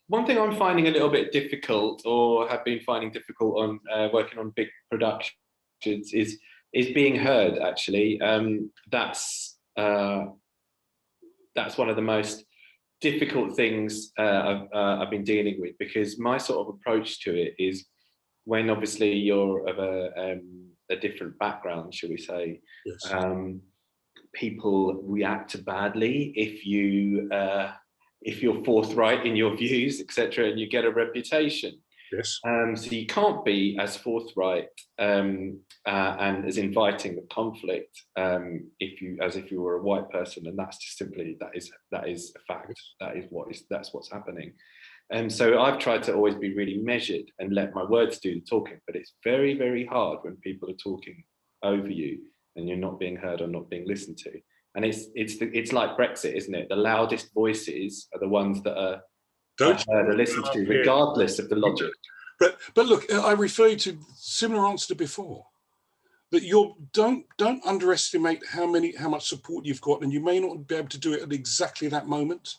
One thing I'm finding a little bit difficult, or have been finding difficult on working on big productions, is being heard. Actually, that's one of the most difficult things I've been dealing with, because my sort of approach to it is, when obviously you're of a different background, shall we say, yes. People react badly if you're forthright in your views, etc., and you get a reputation. Yes. So you can't be as forthright and as inviting of conflict if you were a white person, and that's just simply that is a fact. That's what's happening. And so I've tried to always be really measured and let my words do the talking, but it's very, very hard when people are talking over you and you're not being heard or not being listened to. And it's like Brexit, isn't it? The loudest voices are the ones that are heard or listened to, regardless of the logic. But look, I refer you to similar answer to before. That don't underestimate how much support you've got, and you may not be able to do it at exactly that moment.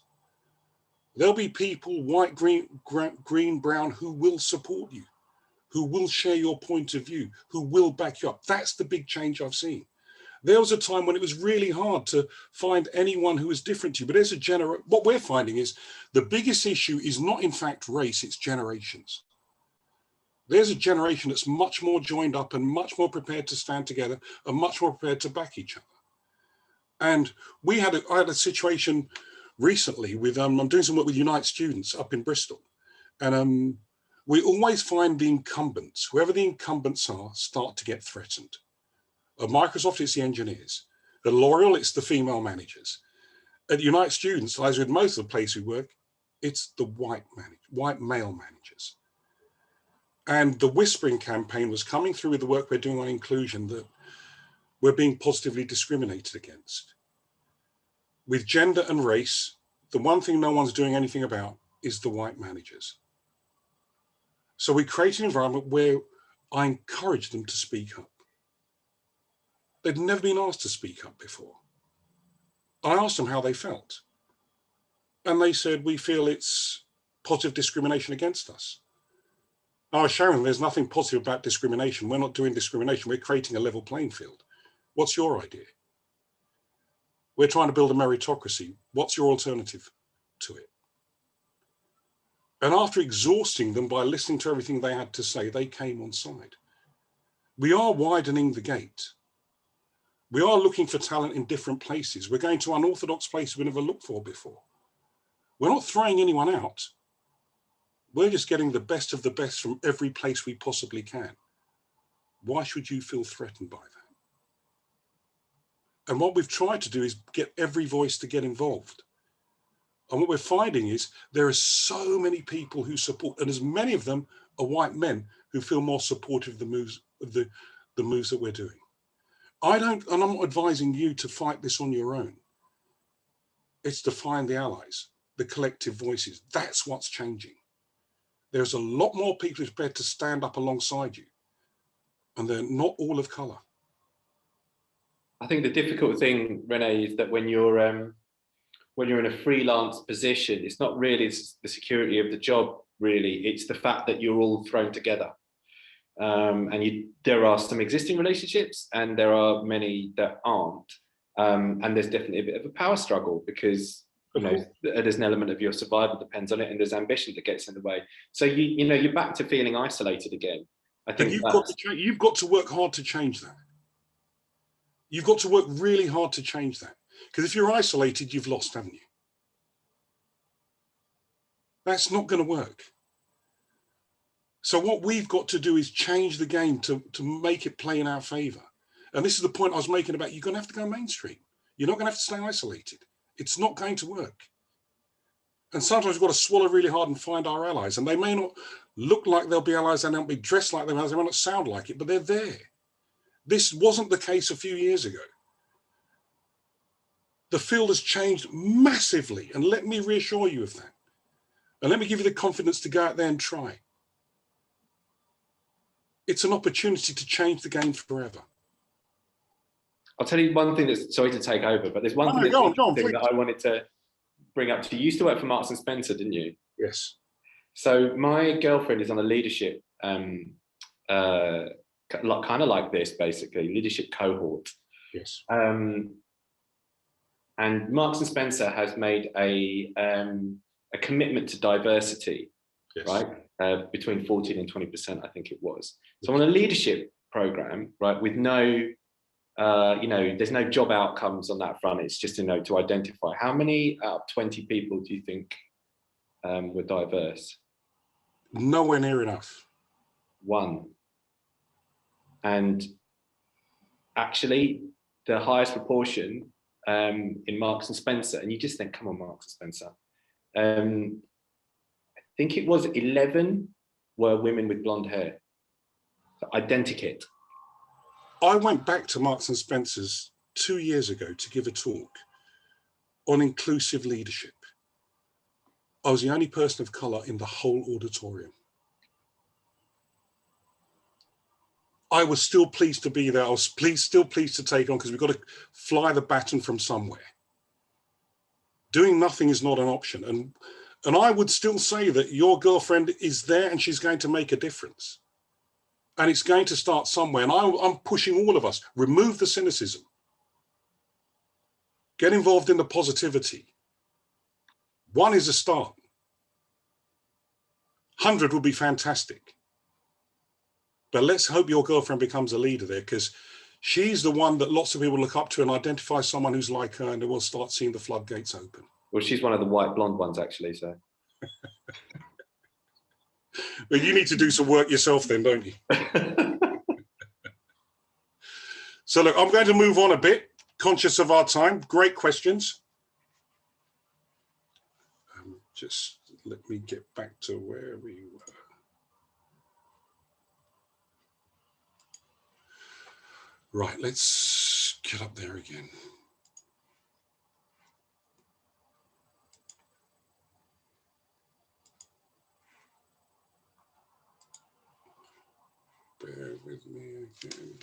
There'll be people, white, green, brown, who will support you, who will share your point of view, who will back you up. That's the big change I've seen. There was a time when it was really hard to find anyone who was different to you, but what we're finding is the biggest issue is not in fact race, it's generations. There's a generation that's much more joined up and much more prepared to stand together and much more prepared to back each other. And I had a situation recently with, I'm doing some work with Unite students up in Bristol. And we always find the incumbents, whoever the incumbents are, start to get threatened. At Microsoft, it's the engineers. At L'Oreal, it's the female managers. At Unite Students, as with most of the places we work, it's the white male managers. And the whispering campaign was coming through with the work we're doing on inclusion, that we're being positively discriminated against. With gender and race, the one thing no one's doing anything about is the white managers. So we create an environment where I encourage them to speak up. They'd never been asked to speak up before. I asked them how they felt. And they said, we feel it's positive discrimination against us. I was showing them there's nothing positive about discrimination. We're not doing discrimination. We're creating a level playing field. What's your idea? We're trying to build a meritocracy. What's your alternative to it? And after exhausting them by listening to everything they had to say, they came on side. We are widening the gate. We are looking for talent in different places. We're going to unorthodox places we never looked for before. We're not throwing anyone out. We're just getting the best of the best from every place we possibly can. Why should you feel threatened by that? And what we've tried to do is get every voice to get involved. And what we're finding is there are so many people who support, and as many of them are white men who feel more supportive of the moves that we're doing. And I'm not advising you to fight this on your own. It's to find the allies, the collective voices. That's what's changing. There's a lot more people who's prepared to stand up alongside you, and they're not all of colour. I think the difficult thing, René, is that when you're in a freelance position, it's not really the security of the job, really. It's the fact that you're all thrown together. And there are some existing relationships and there are many that aren't. And there's definitely a bit of a power struggle because there's an element of your survival depends on it, and there's ambition that gets in the way. So you're back to feeling isolated again. I think you've got to work hard to change that. You've got to work really hard to change that. Because if you're isolated, you've lost, haven't you? That's not going to work. So what we've got to do is change the game to make it play in our favour. And this is the point I was making about you're going to have to go mainstream. You're not going to have to stay isolated. It's not going to work. And sometimes we've got to swallow really hard and find our allies. And they may not look like they'll be allies, and they'll be dressed like them, they may not sound like it, but they're there. This wasn't the case a few years ago. The field has changed massively, and let me reassure you of that. And let me give you the confidence to go out there and try. It's an opportunity to change the game forever. I'll tell you one thing that's, sorry to take over, but there's one thing that I wanted to bring up to you. You used to work for Marks and Spencer, didn't you? Yes. So my girlfriend is on a leadership, kind of like this, basically, leadership cohort. Yes. And Marks and Spencer has made a commitment to diversity, yes, right? Between 14 and 20%, I think it was. So on a leadership program, right, with no, there's no job outcomes on that front. It's just, to identify how many out of 20 people do you think were diverse? Nowhere near enough. One. And actually, the highest proportion in Marks and Spencer, and you just think, come on, Marks and Spencer. I think it was 11 were women with blonde hair. So identikit. I went back to Marks and Spencer's 2 years ago to give a talk on inclusive leadership. I was the only person of colour in the whole auditorium. I was still pleased to be there. I was still pleased to take on, because we've got to fly the baton from somewhere. Doing nothing is not an option. And I would still say that your girlfriend is there and she's going to make a difference. And it's going to start somewhere. And I'm pushing all of us, remove the cynicism. Get involved in the positivity. 1 is a start. 100 would be fantastic. But let's hope your girlfriend becomes a leader there, because she's the one that lots of people look up to and identify someone who's like her, and they will start seeing the floodgates open. Well, she's one of the white blonde ones, actually, so. Well, you need to do some work yourself then, don't you? So look, I'm going to move on a bit, conscious of our time. Great questions. Just let me get back to where we were. Right, let's get up there again. Bear with me again.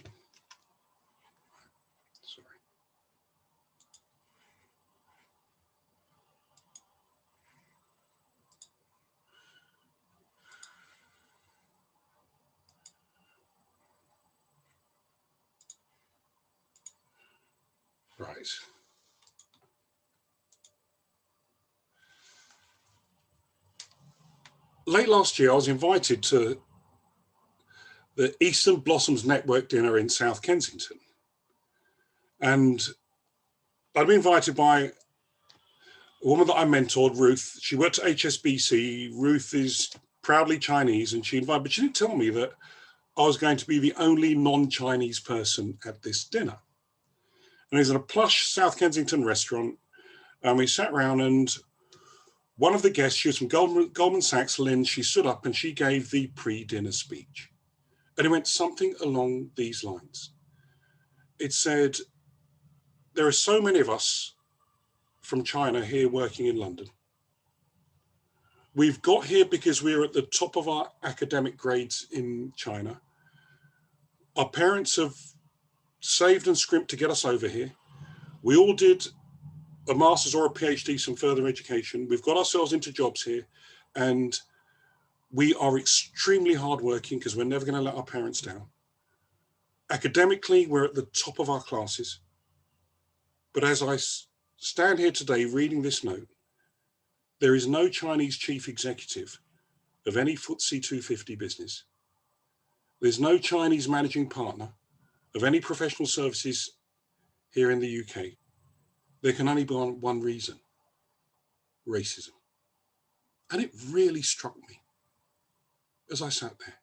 Sorry. Right. Late last year, I was invited to the Eastern Blossoms Network dinner in South Kensington. And I'd been invited by a woman that I mentored, Ruth. She worked at HSBC. Ruth is proudly Chinese, and she invited, but she didn't tell me that I was going to be the only non-Chinese person at this dinner. And it was in a plush South Kensington restaurant. And we sat around, and one of the guests, she was from Goldman Sachs, Lynn, she stood up and she gave the pre-dinner speech. And it went something along these lines. It said, there are so many of us from China here working in London. We've got here because we're at the top of our academic grades in China. Our parents have saved and scrimped to get us over here. We all did a master's or a PhD, some further education. We've got ourselves into jobs here, and we are extremely hardworking because we're never going to let our parents down. Academically, we're at the top of our classes. But as I stand here today reading this note, there is no Chinese chief executive of any FTSE 250 business. There's no Chinese managing partner of any professional services here in the UK. There can only be one reason: racism. And it really struck me as I sat there.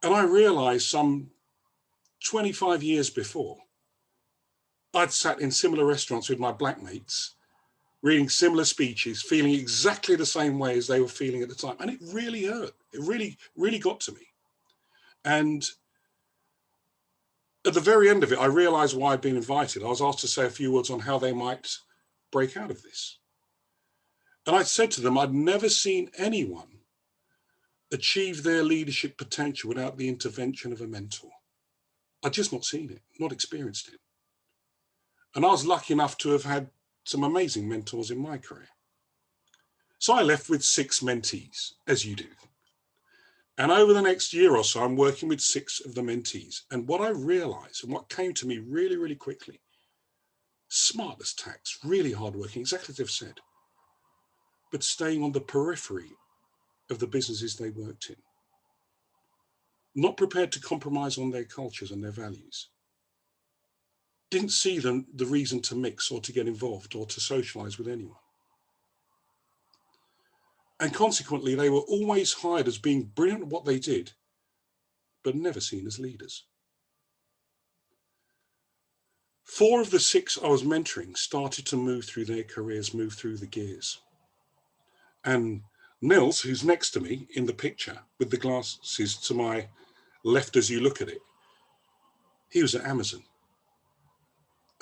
And I realized some 25 years before, I'd sat in similar restaurants with my black mates, reading similar speeches, feeling exactly the same way as they were feeling at the time. And it really hurt. It really, really got to me. And at the very end of it, I realized why I'd been invited. I was asked to say a few words on how they might break out of this. And I said to them, I'd never seen anyone achieve their leadership potential without the intervention of a mentor. I'd just not seen it, not experienced it. And I was lucky enough to have had some amazing mentors in my career. So I left with 6 mentees, as you do. And over the next year or so, I'm working with 6 of the mentees. And what I realized, and what came to me really, really quickly, smart as tacks, really hardworking, exactly as they've said, but staying on the periphery of the businesses they worked in. Not prepared to compromise on their cultures and their values. Didn't see the reason to mix or to get involved or to socialize with anyone. And consequently, they were always hired as being brilliant at what they did, but never seen as leaders. 4 of the 6 I was mentoring started to move through their careers, move through the gears. And Nils, who's next to me in the picture with the glasses to my left as you look at it, he was at Amazon.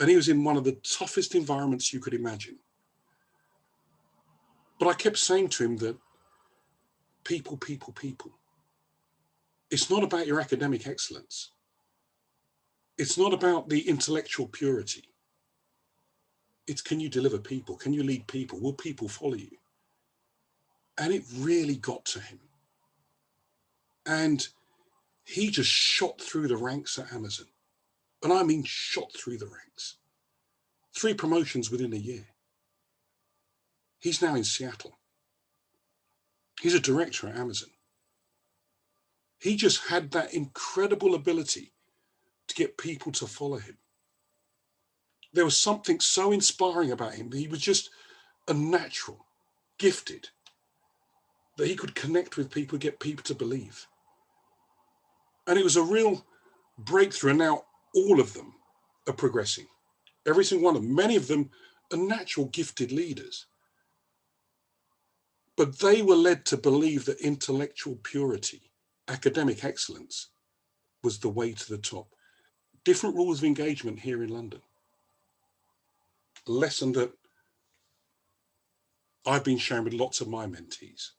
And he was in one of the toughest environments you could imagine. But I kept saying to him that people, people, people. It's not about your academic excellence. It's not about the intellectual purity. It's, can you deliver people? Can you lead people? Will people follow you? And it really got to him. And he just shot through the ranks at Amazon. And I mean shot through the ranks. 3 promotions within a year. He's now in Seattle. He's a director at Amazon. He just had that incredible ability to get people to follow him. There was something so inspiring about him. He was just a natural, gifted, that he could connect with people, get people to believe. And it was a real breakthrough. And now all of them are progressing. Every single one of them. Many of them are natural, gifted leaders. But they were led to believe that intellectual purity, academic excellence, was the way to the top. different rules of engagement here in London. A lesson that I've been sharing with lots of my mentees.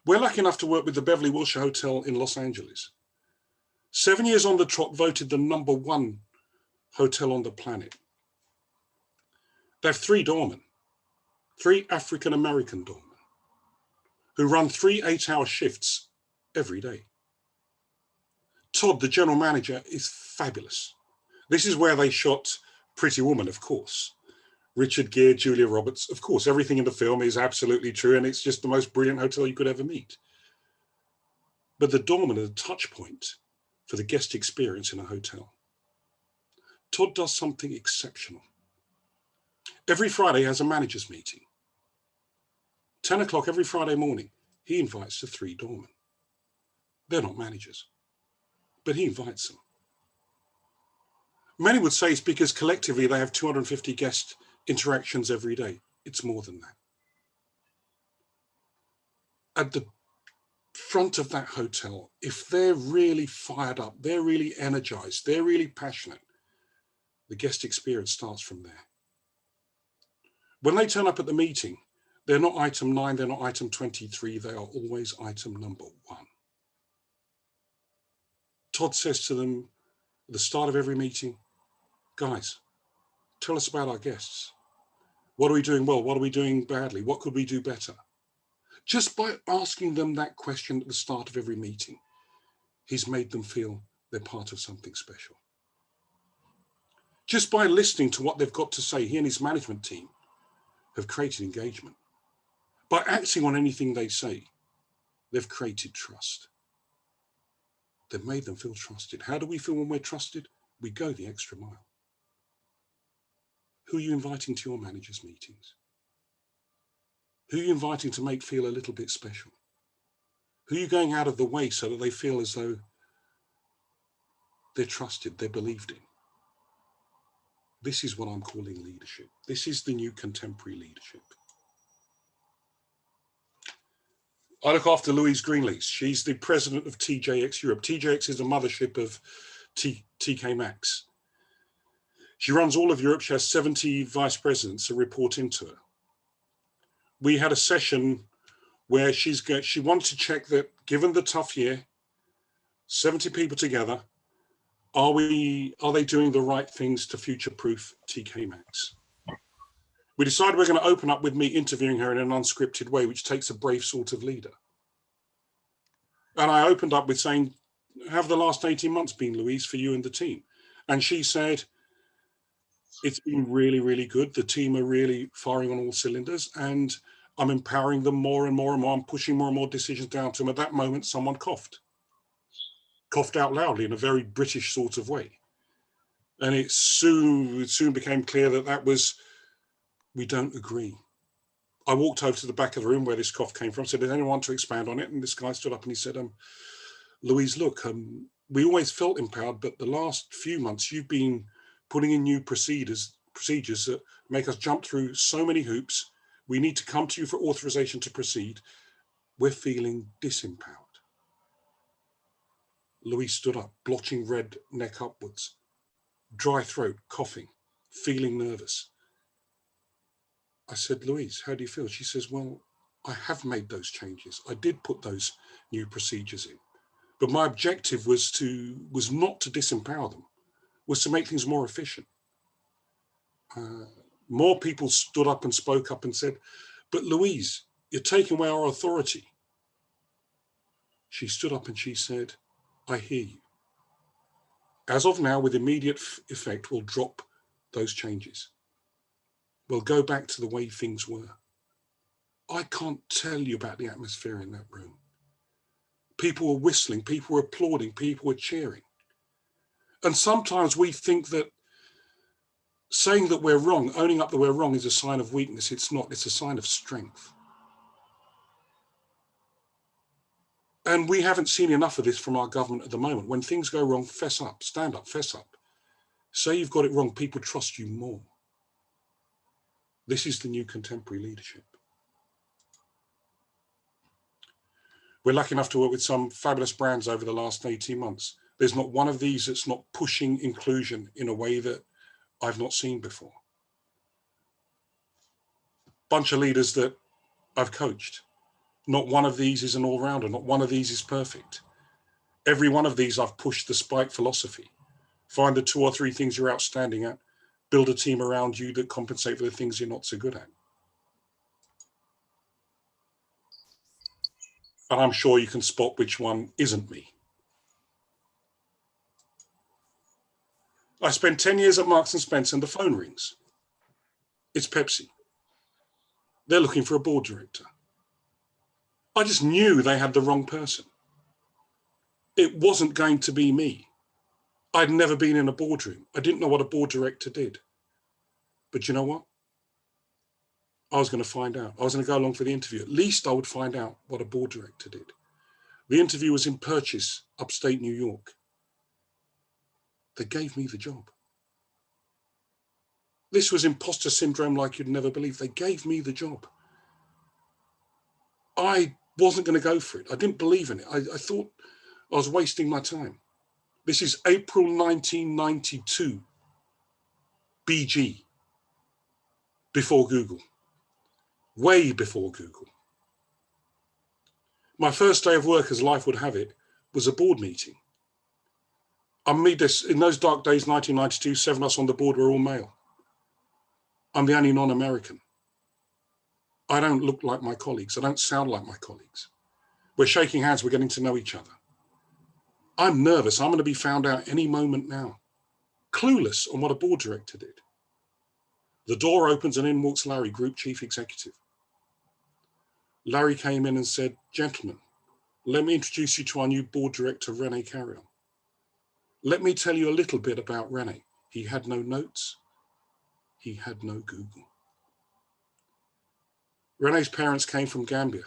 We're lucky enough to work with the Beverly Wilshire Hotel in Los Angeles. 7 years on the trot, voted the #1 hotel on the planet. They have 3 doormen, 3 African-American doormen, who run 3 8-hour shifts every day. Todd, the general manager, is fabulous. This is where they shot Pretty Woman, of course. Richard Gere, Julia Roberts, of course, everything in the film is absolutely true, and it's just the most brilliant hotel you could ever meet. But the doorman is a touch point for the guest experience in a hotel. Todd does something exceptional. Every Friday has a manager's meeting. 10 o'clock every Friday morning, he invites the 3 doormen. They're not managers, but he invites them. Many would say it's because collectively they have 250 guest interactions every day. It's more than that. At the front of that hotel, if they're really fired up, they're really energized, they're really passionate, the guest experience starts from there. When they turn up at the meeting, they're not item 9, they're not item 23, they are always item number 1. Todd says to them at the start of every meeting, guys, tell us about our guests. What are we doing well? What are we doing badly? What could we do better? Just by asking them that question at the start of every meeting, he's made them feel they're part of something special. Just by listening to what they've got to say, he and his management team have created engagement. By acting on anything they say, they've created trust. They've made them feel trusted. How do we feel when we're trusted? We go the extra mile. Who are you inviting to your managers' meetings? Who are you inviting to make feel a little bit special? Who are you going out of the way so that they feel as though they're trusted, they're believed in? This is what I'm calling leadership. This is the new contemporary leadership. I look after Louise Greenlees. She's the president of TJX Europe. TJX is the mothership of TK Maxx. She runs all of Europe. She has 70 vice presidents who report into her. We had a session where she wanted to check that, given the tough year, 70 people together, are they doing the right things to future-proof TK Maxx? We decided we're going to open up with me interviewing her in an unscripted way, which takes a brave sort of leader. And I opened up with saying, how have the last 18 months been, Louise, for you and the team? And she said, it's been really, really good. The team are really firing on all cylinders, and I'm empowering them more and more and more. I'm pushing more and more decisions down to them. At that moment, someone coughed out loudly in a very British sort of way. And it soon became clear that was, we don't agree. I walked over to the back of the room where this cough came from, said, does anyone want to expand on it? And this guy stood up and he said, Louise, look, we always felt empowered, but the last few months you've been putting in new procedures that make us jump through so many hoops. We need to come to you for authorization to proceed. We're feeling disempowered. Louise stood up, blotching red, neck upwards, dry throat, coughing, feeling nervous. I said, Louise, how do you feel? She says, well, I have made those changes. I did put those new procedures in, but my objective was not to disempower them, was to make things more efficient. More people stood up and spoke up and said, but Louise, you're taking away our authority. She stood up and she said, I hear you. As of now, with immediate effect, we'll drop those changes. We'll go back to the way things were. I can't tell you about the atmosphere in that room. People were whistling, people were applauding, people were cheering. And sometimes we think that saying that we're wrong, owning up that we're wrong, is a sign of weakness. It's not, it's a sign of strength. And we haven't seen enough of this from our government at the moment. When things go wrong, fess up, stand up, fess up. Say you've got it wrong, people trust you more. This is the new contemporary leadership. We're lucky enough to work with some fabulous brands over the last 18 months. There's not one of these that's not pushing inclusion in a way that I've not seen before. Bunch of leaders that I've coached. Not one of these is an all-rounder. Not one of these is perfect. Every one of these I've pushed the spike philosophy. Find the 2 or 3 things you're outstanding at. Build a team around you that compensate for the things you're not so good at. And I'm sure you can spot which one isn't me. I spent 10 years at Marks and Spencer and the phone rings. It's Pepsi. They're looking for a board director. I just knew they had the wrong person. It wasn't going to be me. I'd never been in a boardroom. I didn't know what a board director did. But you know what? I was going to find out. I was going to go along for the interview. At least I would find out what a board director did. The interview was in Purchase, upstate New York. They gave me the job. This was imposter syndrome like you'd never believe. They gave me the job. I wasn't going to go for it. I didn't believe in it. I thought I was wasting my time. This is April 1992, BG, before Google, way before Google. My first day of work, as life would have it, was a board meeting. In those dark days, 1992, 7 of us on the board were all male. I'm the only non-American. I don't look like my colleagues. I don't sound like my colleagues. We're shaking hands. We're getting to know each other. I'm nervous. I'm going to be found out any moment now. Clueless on what a board director did. The door opens and in walks Larry, Group Chief Executive. Larry came in and said, "Gentlemen, let me introduce you to our new board director, René Carayol. Let me tell you a little bit about René. He had no notes. He had no Google." René's parents came from Gambia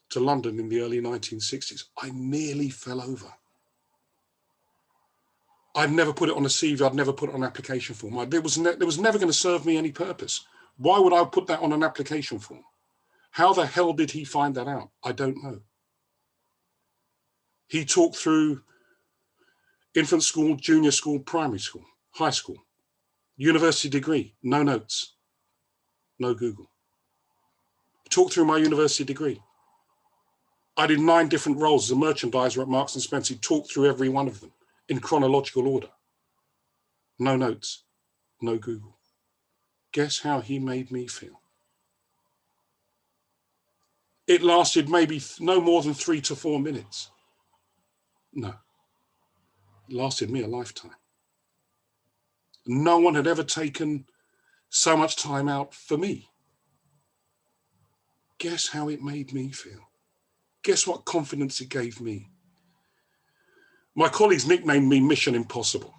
to London in the early 1960s. I nearly fell over. I'd never put it on a CV. I'd never put it on an application form. It was never going to serve me any purpose. Why would I put that on an application form? How the hell did he find that out? I don't know. He talked through infant school, junior school, primary school, high school, university degree, no notes, no Google. He talked through my university degree. I did 9 different roles as a merchandiser at Marks and Spencer. He talked through every one of them in chronological order. No notes, no Google. Guess how he made me feel? It lasted maybe no more than 3 to 4 minutes. No, it lasted me a lifetime. No one had ever taken so much time out for me. Guess how it made me feel? Guess what confidence it gave me? My colleagues nicknamed me Mission Impossible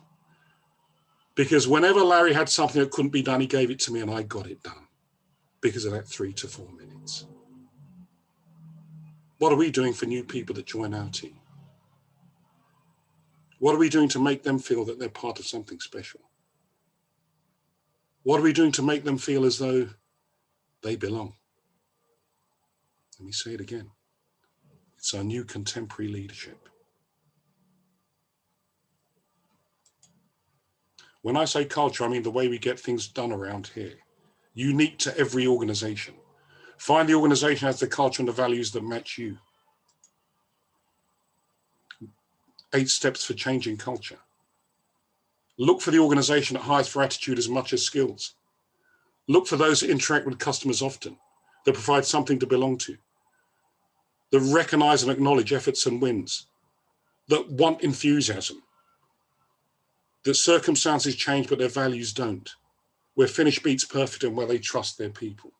because whenever Larry had something that couldn't be done, he gave it to me and I got it done because of that 3 to 4 minutes. What are we doing for new people that join our team? What are we doing to make them feel that they're part of something special? What are we doing to make them feel as though they belong? Let me say it again. It's our new contemporary leadership. When I say culture, I mean the way we get things done around here, unique to every organization. Find the organization has the culture and the values that match you. 8 steps for changing culture. Look for the organization that hires for attitude as much as skills. Look for those that interact with customers often, that provide something to belong to, that recognize and acknowledge efforts and wins, that want enthusiasm, that circumstances change but their values don't, where finish beats perfect and where they trust their people.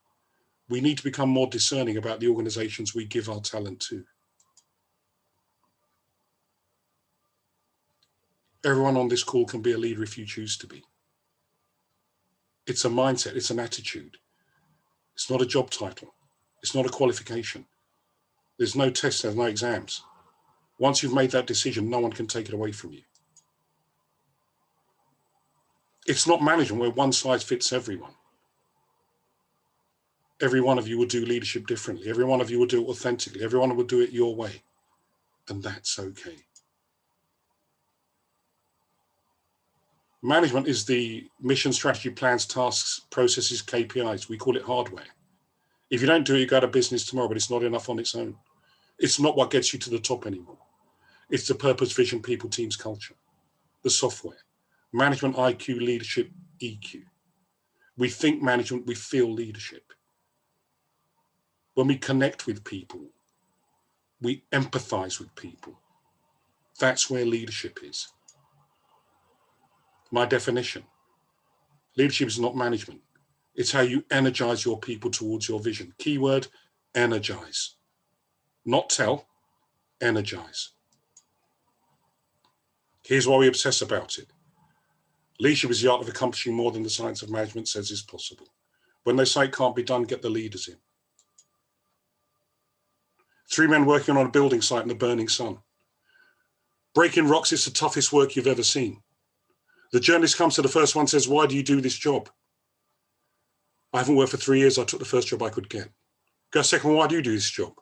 We need to become more discerning about the organizations we give our talent to. Everyone on this call can be a leader if you choose to be. It's a mindset, it's an attitude. It's not a job title. It's not a qualification. There's no tests, there's no exams. Once you've made that decision, no one can take it away from you. It's not management where one size fits everyone. Every one of you will do leadership differently. Every one of you will do it authentically. Everyone will do it your way. And that's okay. Management is the mission, strategy, plans, tasks, processes, KPIs. We call it hardware. If you don't do it, you go out of business tomorrow, but it's not enough on its own. It's not what gets you to the top anymore. It's the purpose, vision, people, teams, culture, the software, management, IQ, leadership, EQ. We think management, we feel leadership. When we connect with people, we empathize with people. That's where leadership is. My definition, leadership is not management. It's how you energize your people towards your vision. Keyword, energize. Not tell, energize. Here's why we obsess about it. Leadership is the art of accomplishing more than the science of management says is possible. When they say it can't be done, get the leaders in. 3 men working on a building site in the burning sun. Breaking rocks is the toughest work you've ever seen. The journalist comes to the first one, says, why do you do this job? I haven't worked for 3 years. I took the first job I could get. Go second one, why do you do this job?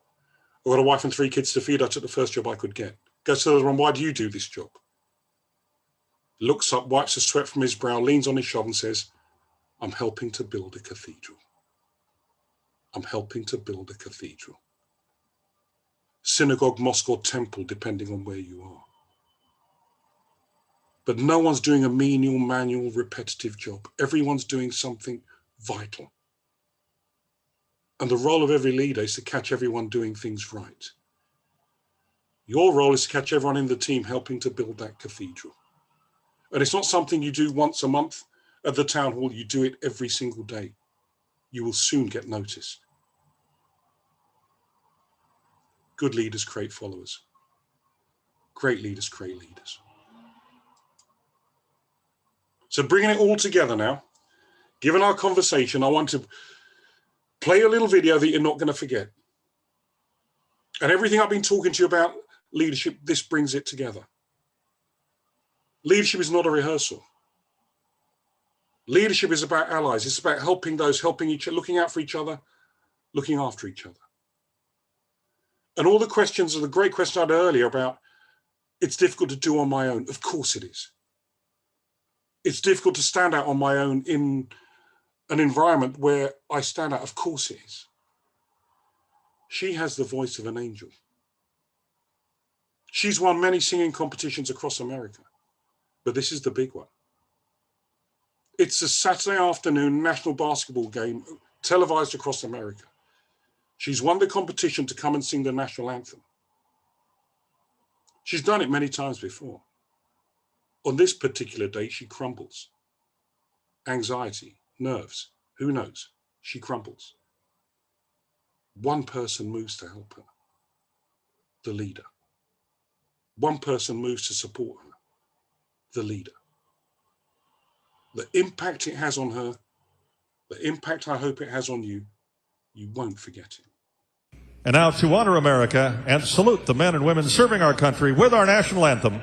I've got a wife and 3 kids to feed. I took the first job I could get. Go to the other one, why do you do this job? Looks up, wipes the sweat from his brow, leans on his shovel and says, I'm helping to build a cathedral. I'm helping to build a cathedral. Synagogue, mosque or temple, depending on where you are. But no one's doing a menial, manual, repetitive job. Everyone's doing something vital. And the role of every leader is to catch everyone doing things right. Your role is to catch everyone in the team helping to build that cathedral. And it's not something you do once a month at the town hall. You do it every single day. You will soon get noticed. Good leaders create followers. Great leaders create leaders. So bringing it all together now, given our conversation, I want to play a little video that you're not going to forget. And everything I've been talking to you about leadership, this brings it together. Leadership is not a rehearsal. Leadership is about allies. It's about helping those, helping each other, looking out for each other, looking after each other. And all the questions, the great question I had earlier about it's difficult to do on my own. Of course it is. It's difficult to stand out on my own in an environment where I stand out. Of course it is. She has the voice of an angel. She's won many singing competitions across America. But this is the big one. It's a Saturday afternoon national basketball game televised across America. She's won the competition to come and sing the national anthem. She's done it many times before. On this particular day, she crumbles. Anxiety, nerves, who knows? She crumbles. One person moves to help her, the leader. One person moves to support her, the leader. The impact it has on her, the impact I hope it has on you, you won't forget it. And now to honor America and salute the men and women serving our country with our national anthem,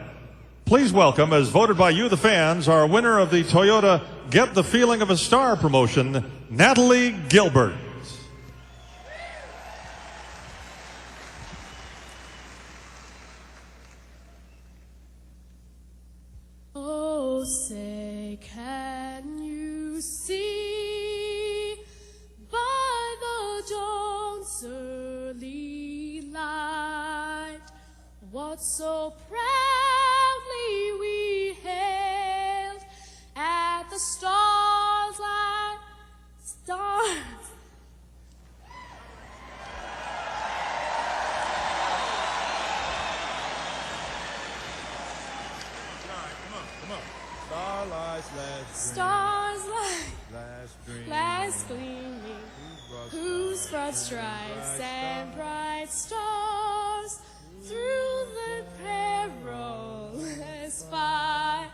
please welcome, as voted by you, the fans, our winner of the Toyota Get the Feeling of a Star promotion, Natalie Gilbert. Oh, say, can you see by the dawn's early light what so proudly we hailed at the stars like stars? Stars like last gleaming, whose broad stripes and bright stars through the perilous fight.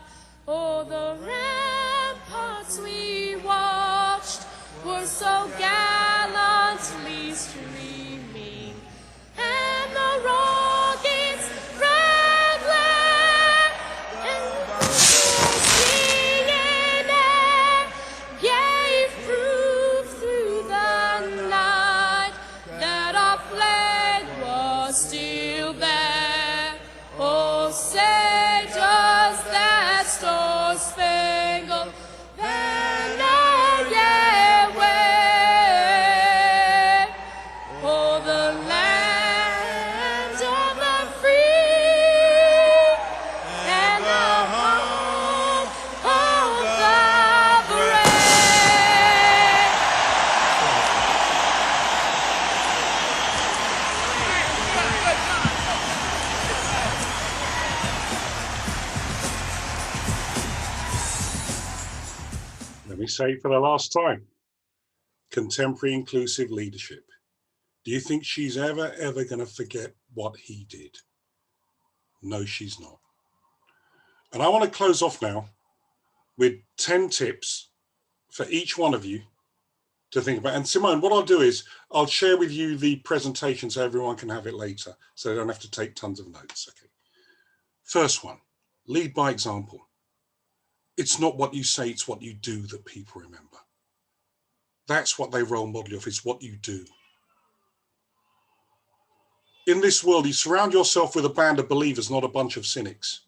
Oh, the ramparts we watched were so gallantly streaming, and the rockets rattling, and the singing air gave proof through the night that our flag was me say it for the last time. Contemporary inclusive leadership. Do you think she's ever going to forget what he did? No, she's not. And I want to close off now with 10 tips for each one of you to think about. And Simone, what I'll do is I'll share with you the presentation so everyone can have it later, so they don't have to take tons of notes. Okay. First one, lead by example. It's not what you say, it's what you do that people remember. That's what they role model you of, it's what you do. In this world, you surround yourself with a band of believers, not a bunch of cynics.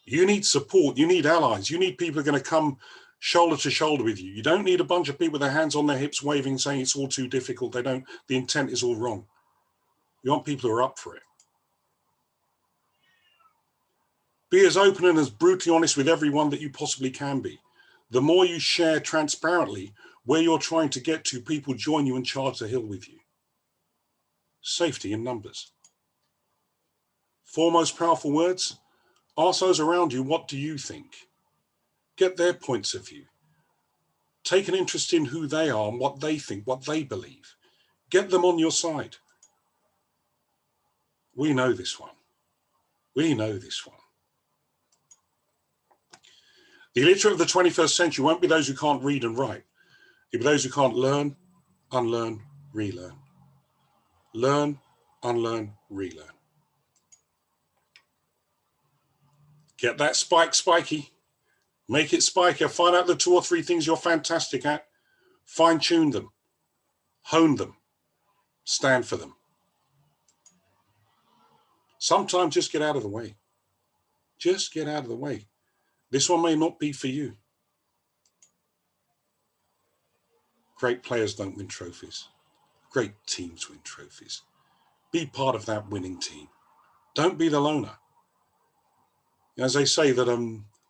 You need support, you need allies, you need people who are going to come shoulder to shoulder with you. You don't need a bunch of people with their hands on their hips waving, saying it's all too difficult. The intent is all wrong. You want people who are up for it. Be as open and as brutally honest with everyone that you possibly can be. The more you share transparently where you're trying to get to, people join you and charge the hill with you. Safety in numbers. 4 most powerful words. Ask those around you, what do you think? Get their points of view. Take an interest in who they are and what they think, what they believe. Get them on your side. We know this one. We know this one. The illiterate of the 21st century won't be those who can't read and write. It'll be those who can't learn, unlearn, relearn. Learn, unlearn, relearn. Get that spike spiky. Make it spikier. Find out the 2 or 3 things you're fantastic at. Fine tune them. Hone them. Stand for them. Sometimes just get out of the way. Just get out of the way. This one may not be for you. Great players don't win trophies. Great teams win trophies. Be part of that winning team. Don't be the loner. As they say that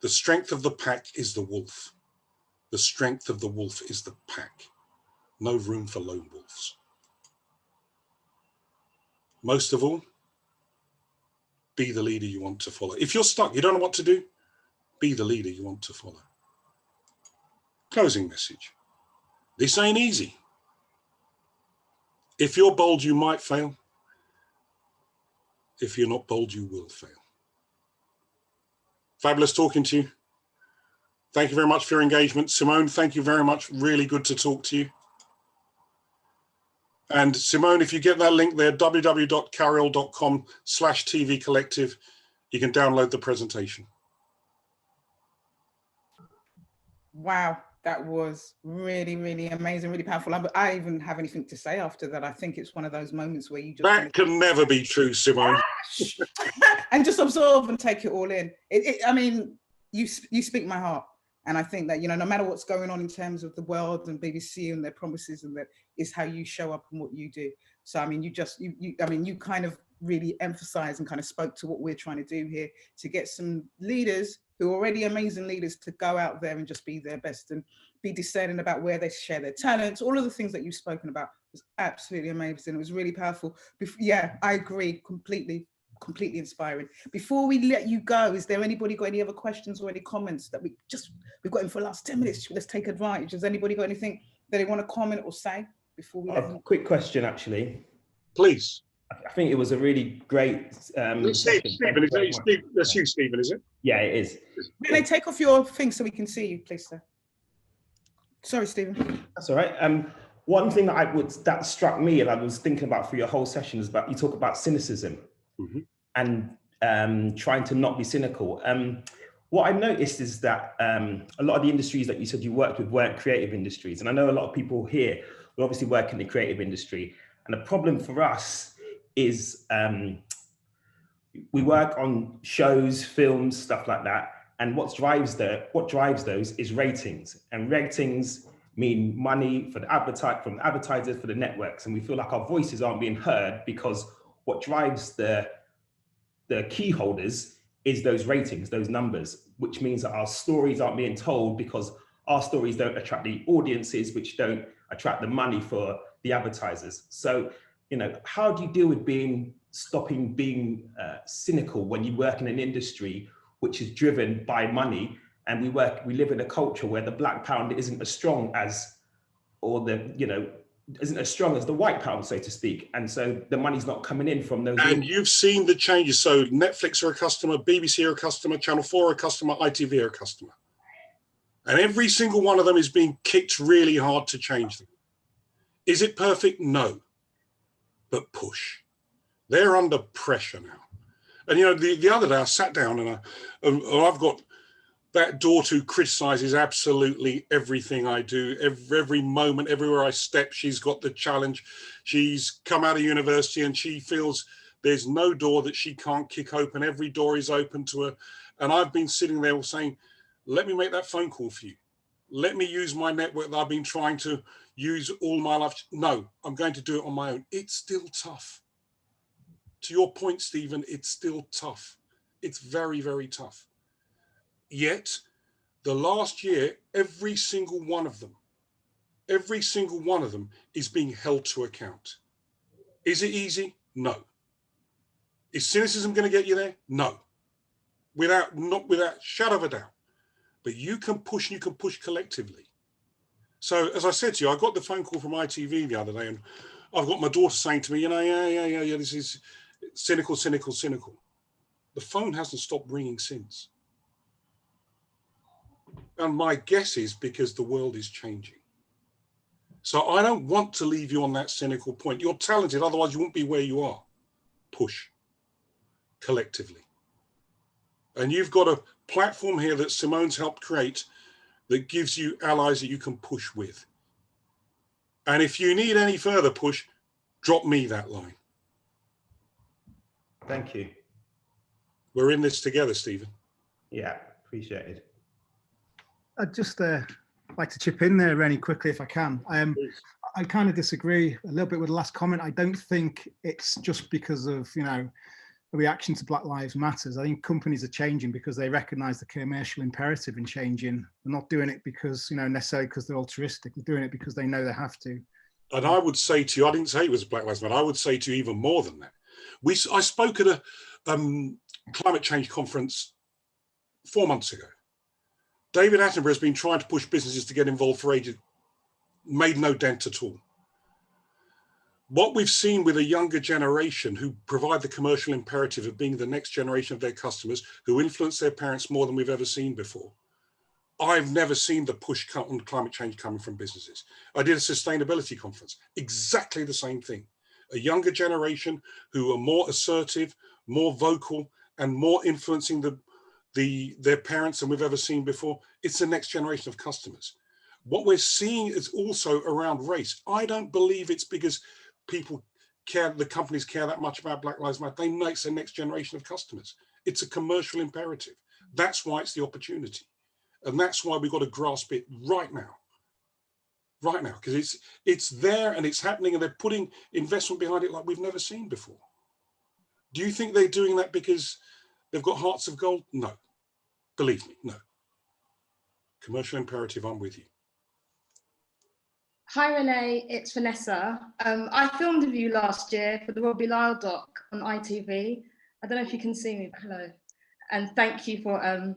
the strength of the pack is the wolf. The strength of the wolf is the pack. No room for lone wolves. Most of all, be the leader you want to follow. If you're stuck, you don't know what to do, be the leader you want to follow. Closing message. This ain't easy. If you're bold, you might fail. If you're not bold, you will fail. Fabulous talking to you. Thank you very much for your engagement. Simone, thank you very much. Really good to talk to you. And Simone, if you get that link there, www.carayol.com/TV Collective, you can download the presentation. Wow, that was really, really amazing, really powerful. I even have anything to say after that. I think it's one of those moments where you just— That can never be true, Simone. And just absorb and take it all in. I mean, you speak my heart. And I think that, you know, no matter what's going on in terms of the world and BBC and their promises, and that is how you show up and what you do. So, I mean, you kind of really emphasize and kind of spoke to what we're trying to do here, to get some leaders who are already amazing leaders to go out there and just be their best and be discerning about where they share their talents. All of the things that you've spoken about was absolutely amazing. It was really powerful. Yeah, I agree completely inspiring. Before we let you go, is there anybody got any other questions or any comments that we've got in for the last 10 minutes? Let's take advantage. Has anybody got anything that they want to comment or say before we let them? Quick question, actually. Please. I think it was a really great Stephen, that's you, Stephen, is it? Yeah, it is. René, take off your thing so we can see you, please, sir. Sorry, Stephen. That's all right. One thing that struck me, and I was thinking about for your whole session, is about, you talk about cynicism. Mm-hmm. And trying to not be cynical. What I noticed is that a lot of the industries that you said you worked with weren't creative industries. And I know a lot of people here will obviously work in the creative industry. And the problem for us is we work on shows, films, stuff like that. And what drives those is ratings. And ratings mean money for from the advertisers, for the networks. And we feel like our voices aren't being heard because what drives the key holders is those ratings, those numbers, which means that our stories aren't being told because our stories don't attract the audiences, which don't attract the money for the advertisers. So, you know, how do you deal with stopping being cynical when you work in an industry which is driven by money and we live in a culture where the black pound isn't as strong as, or the, you know, isn't as strong as the white pound, so to speak. And so the money's not coming in from those. And you've seen the changes. So Netflix are a customer, BBC are a customer, Channel 4 are a customer, ITV are a customer. And every single one of them is being kicked really hard to change them. Is it perfect? No. But push. They're under pressure now. And, you know, the other day I sat down and I've got that daughter who criticizes absolutely everything I do, every moment, everywhere I step, she's got the challenge. She's come out of university and she feels there's no door that she can't kick open. Every door is open to her. And I've been sitting there saying, let me make that phone call for you. Let me use my network that I've been trying to use all my life. No, I'm going to do it on my own. It's still tough. To your point, Stephen, it's still tough. It's very, very tough. Yet, the last year, every single one of them is being held to account. Is it easy? No. Is cynicism going to get you there? No. Not without shadow of a doubt. But you can push, and you can push collectively. So, as I said to you, I got the phone call from ITV the other day, and I've got my daughter saying to me, you know, yeah, this is cynical. The phone hasn't stopped ringing since. And my guess is because the world is changing. So I don't want to leave you on that cynical point. You're talented, otherwise you won't be where you are. Push collectively. And you've got a platform here that Simone's helped create that gives you allies that you can push with. And if you need any further push, drop me that line. Thank you. We're in this together, Stephen. Yeah, appreciate it. I'd just like to chip in there, René, quickly if I can. I kind of disagree a little bit with the last comment. I don't think it's just because of, you know, a reaction to Black Lives Matters. I think companies are changing because they recognise the commercial imperative in changing. They're not doing it because, you know, necessarily because they're altruistic. They're doing it because they know they have to. And I would say to you, I didn't say it was Black Lives Matter. I would say to you even more than that. I spoke at a climate change conference 4 months ago. David Attenborough has been trying to push businesses to get involved for ages, made no dent at all. What we've seen with a younger generation who provide the commercial imperative of being the next generation of their customers, who influence their parents more than we've ever seen before. I've never seen the push on climate change coming from businesses. I did a sustainability conference, exactly the same thing. A younger generation who are more assertive, more vocal, and more influencing their parents than we've ever seen before. It's the next generation of customers. What we're seeing is also around race. I don't believe it's because people care, the companies care that much about Black Lives Matter. They know it's the next generation of customers. It's a commercial imperative. That's why it's the opportunity. And that's why we've got to grasp it right now. Right now, because it's there and it's happening and they're putting investment behind it like we've never seen before. Do you think they're doing that because they've got hearts of gold? No. Believe me, no. Commercial imperative, I'm with you. Hi Renee, it's Vanessa. I filmed with you last year for the Robbie Lyle doc on ITV. I don't know if you can see me, but hello. And thank you for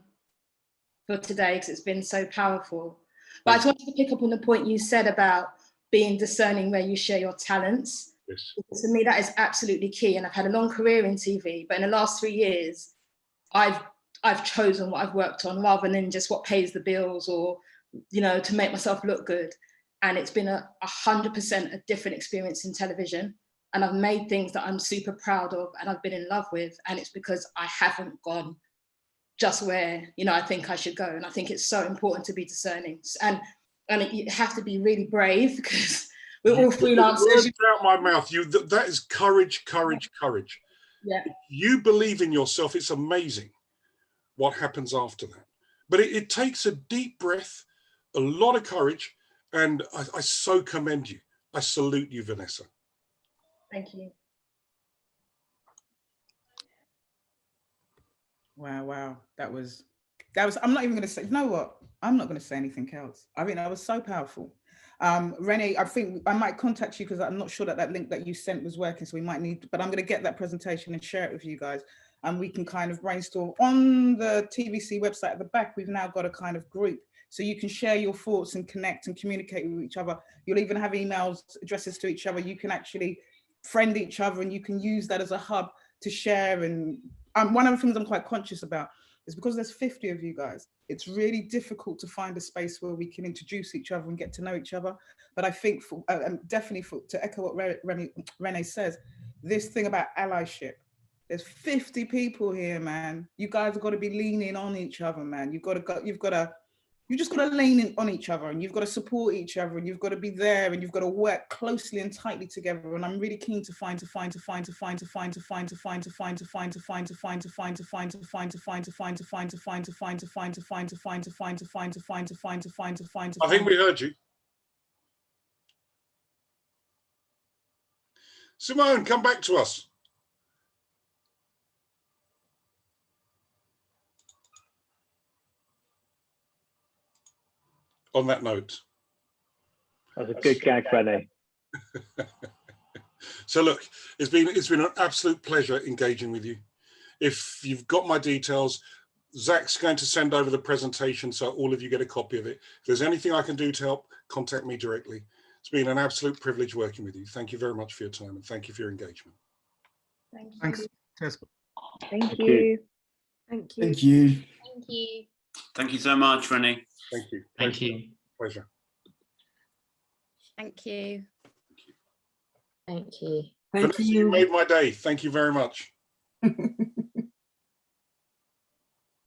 today, because it's been so powerful. But I just wanted to pick up on the point you said about being discerning where you share your talents. Yes. Because to me, that is absolutely key. And I've had a long career in TV, but in the last 3 years, I've chosen what I've worked on rather than just what pays the bills or, you know, to make myself look good. And it's been 100% a different experience in television. And I've made things that I'm super proud of and I've been in love with. And it's because I haven't gone just where, you know, I think I should go. And I think it's so important to be discerning. And you have to be really brave because we're all freelancers. Out my mouth, that is courage. Yeah. You believe in yourself, it's amazing what happens after that. But it takes a deep breath, a lot of courage, and I so commend you. I salute you, Vanessa. Thank you. Wow. That was, I'm not even going to say, you know what? I'm not going to say anything else. I mean, that was so powerful. René, I think I might contact you because I'm not sure that link that you sent was working. So we might need, but I'm going to get that presentation and share it with you guys. and we can kind of brainstorm. On the TVC website at the back, we've now got a kind of group, so you can share your thoughts and connect and communicate with each other. You'll even have emails addresses to each other. You can actually friend each other, and you can use that as a hub to share. And one of the things I'm quite conscious about is because there's 50 of you guys, it's really difficult to find a space where we can introduce each other and get to know each other. But I think to echo what René says, this thing about allyship, there's 50 people here, man. You guys have got to be leaning on each other, man. You just got to lean in on each other, and you've got to support each other, and you've got to be there, and you've got to work closely and tightly together. And I'm really keen to find I think we heard you. Simone, come back to us. On that note. That was a good gag, René. So look, it's been an absolute pleasure engaging with you. If you've got my details, Zach's going to send over the presentation so all of you get a copy of it. If there's anything I can do to help, contact me directly. It's been an absolute privilege working with you. Thank you very much for your time, and thank you for your engagement. Thanks. Thank you. Thank you. Thank you. Thank you. Thank you so much, René. Thank you. Thank you. Pleasure. Thank you. Thank you. Vanessa, you made my day. Thank you very much.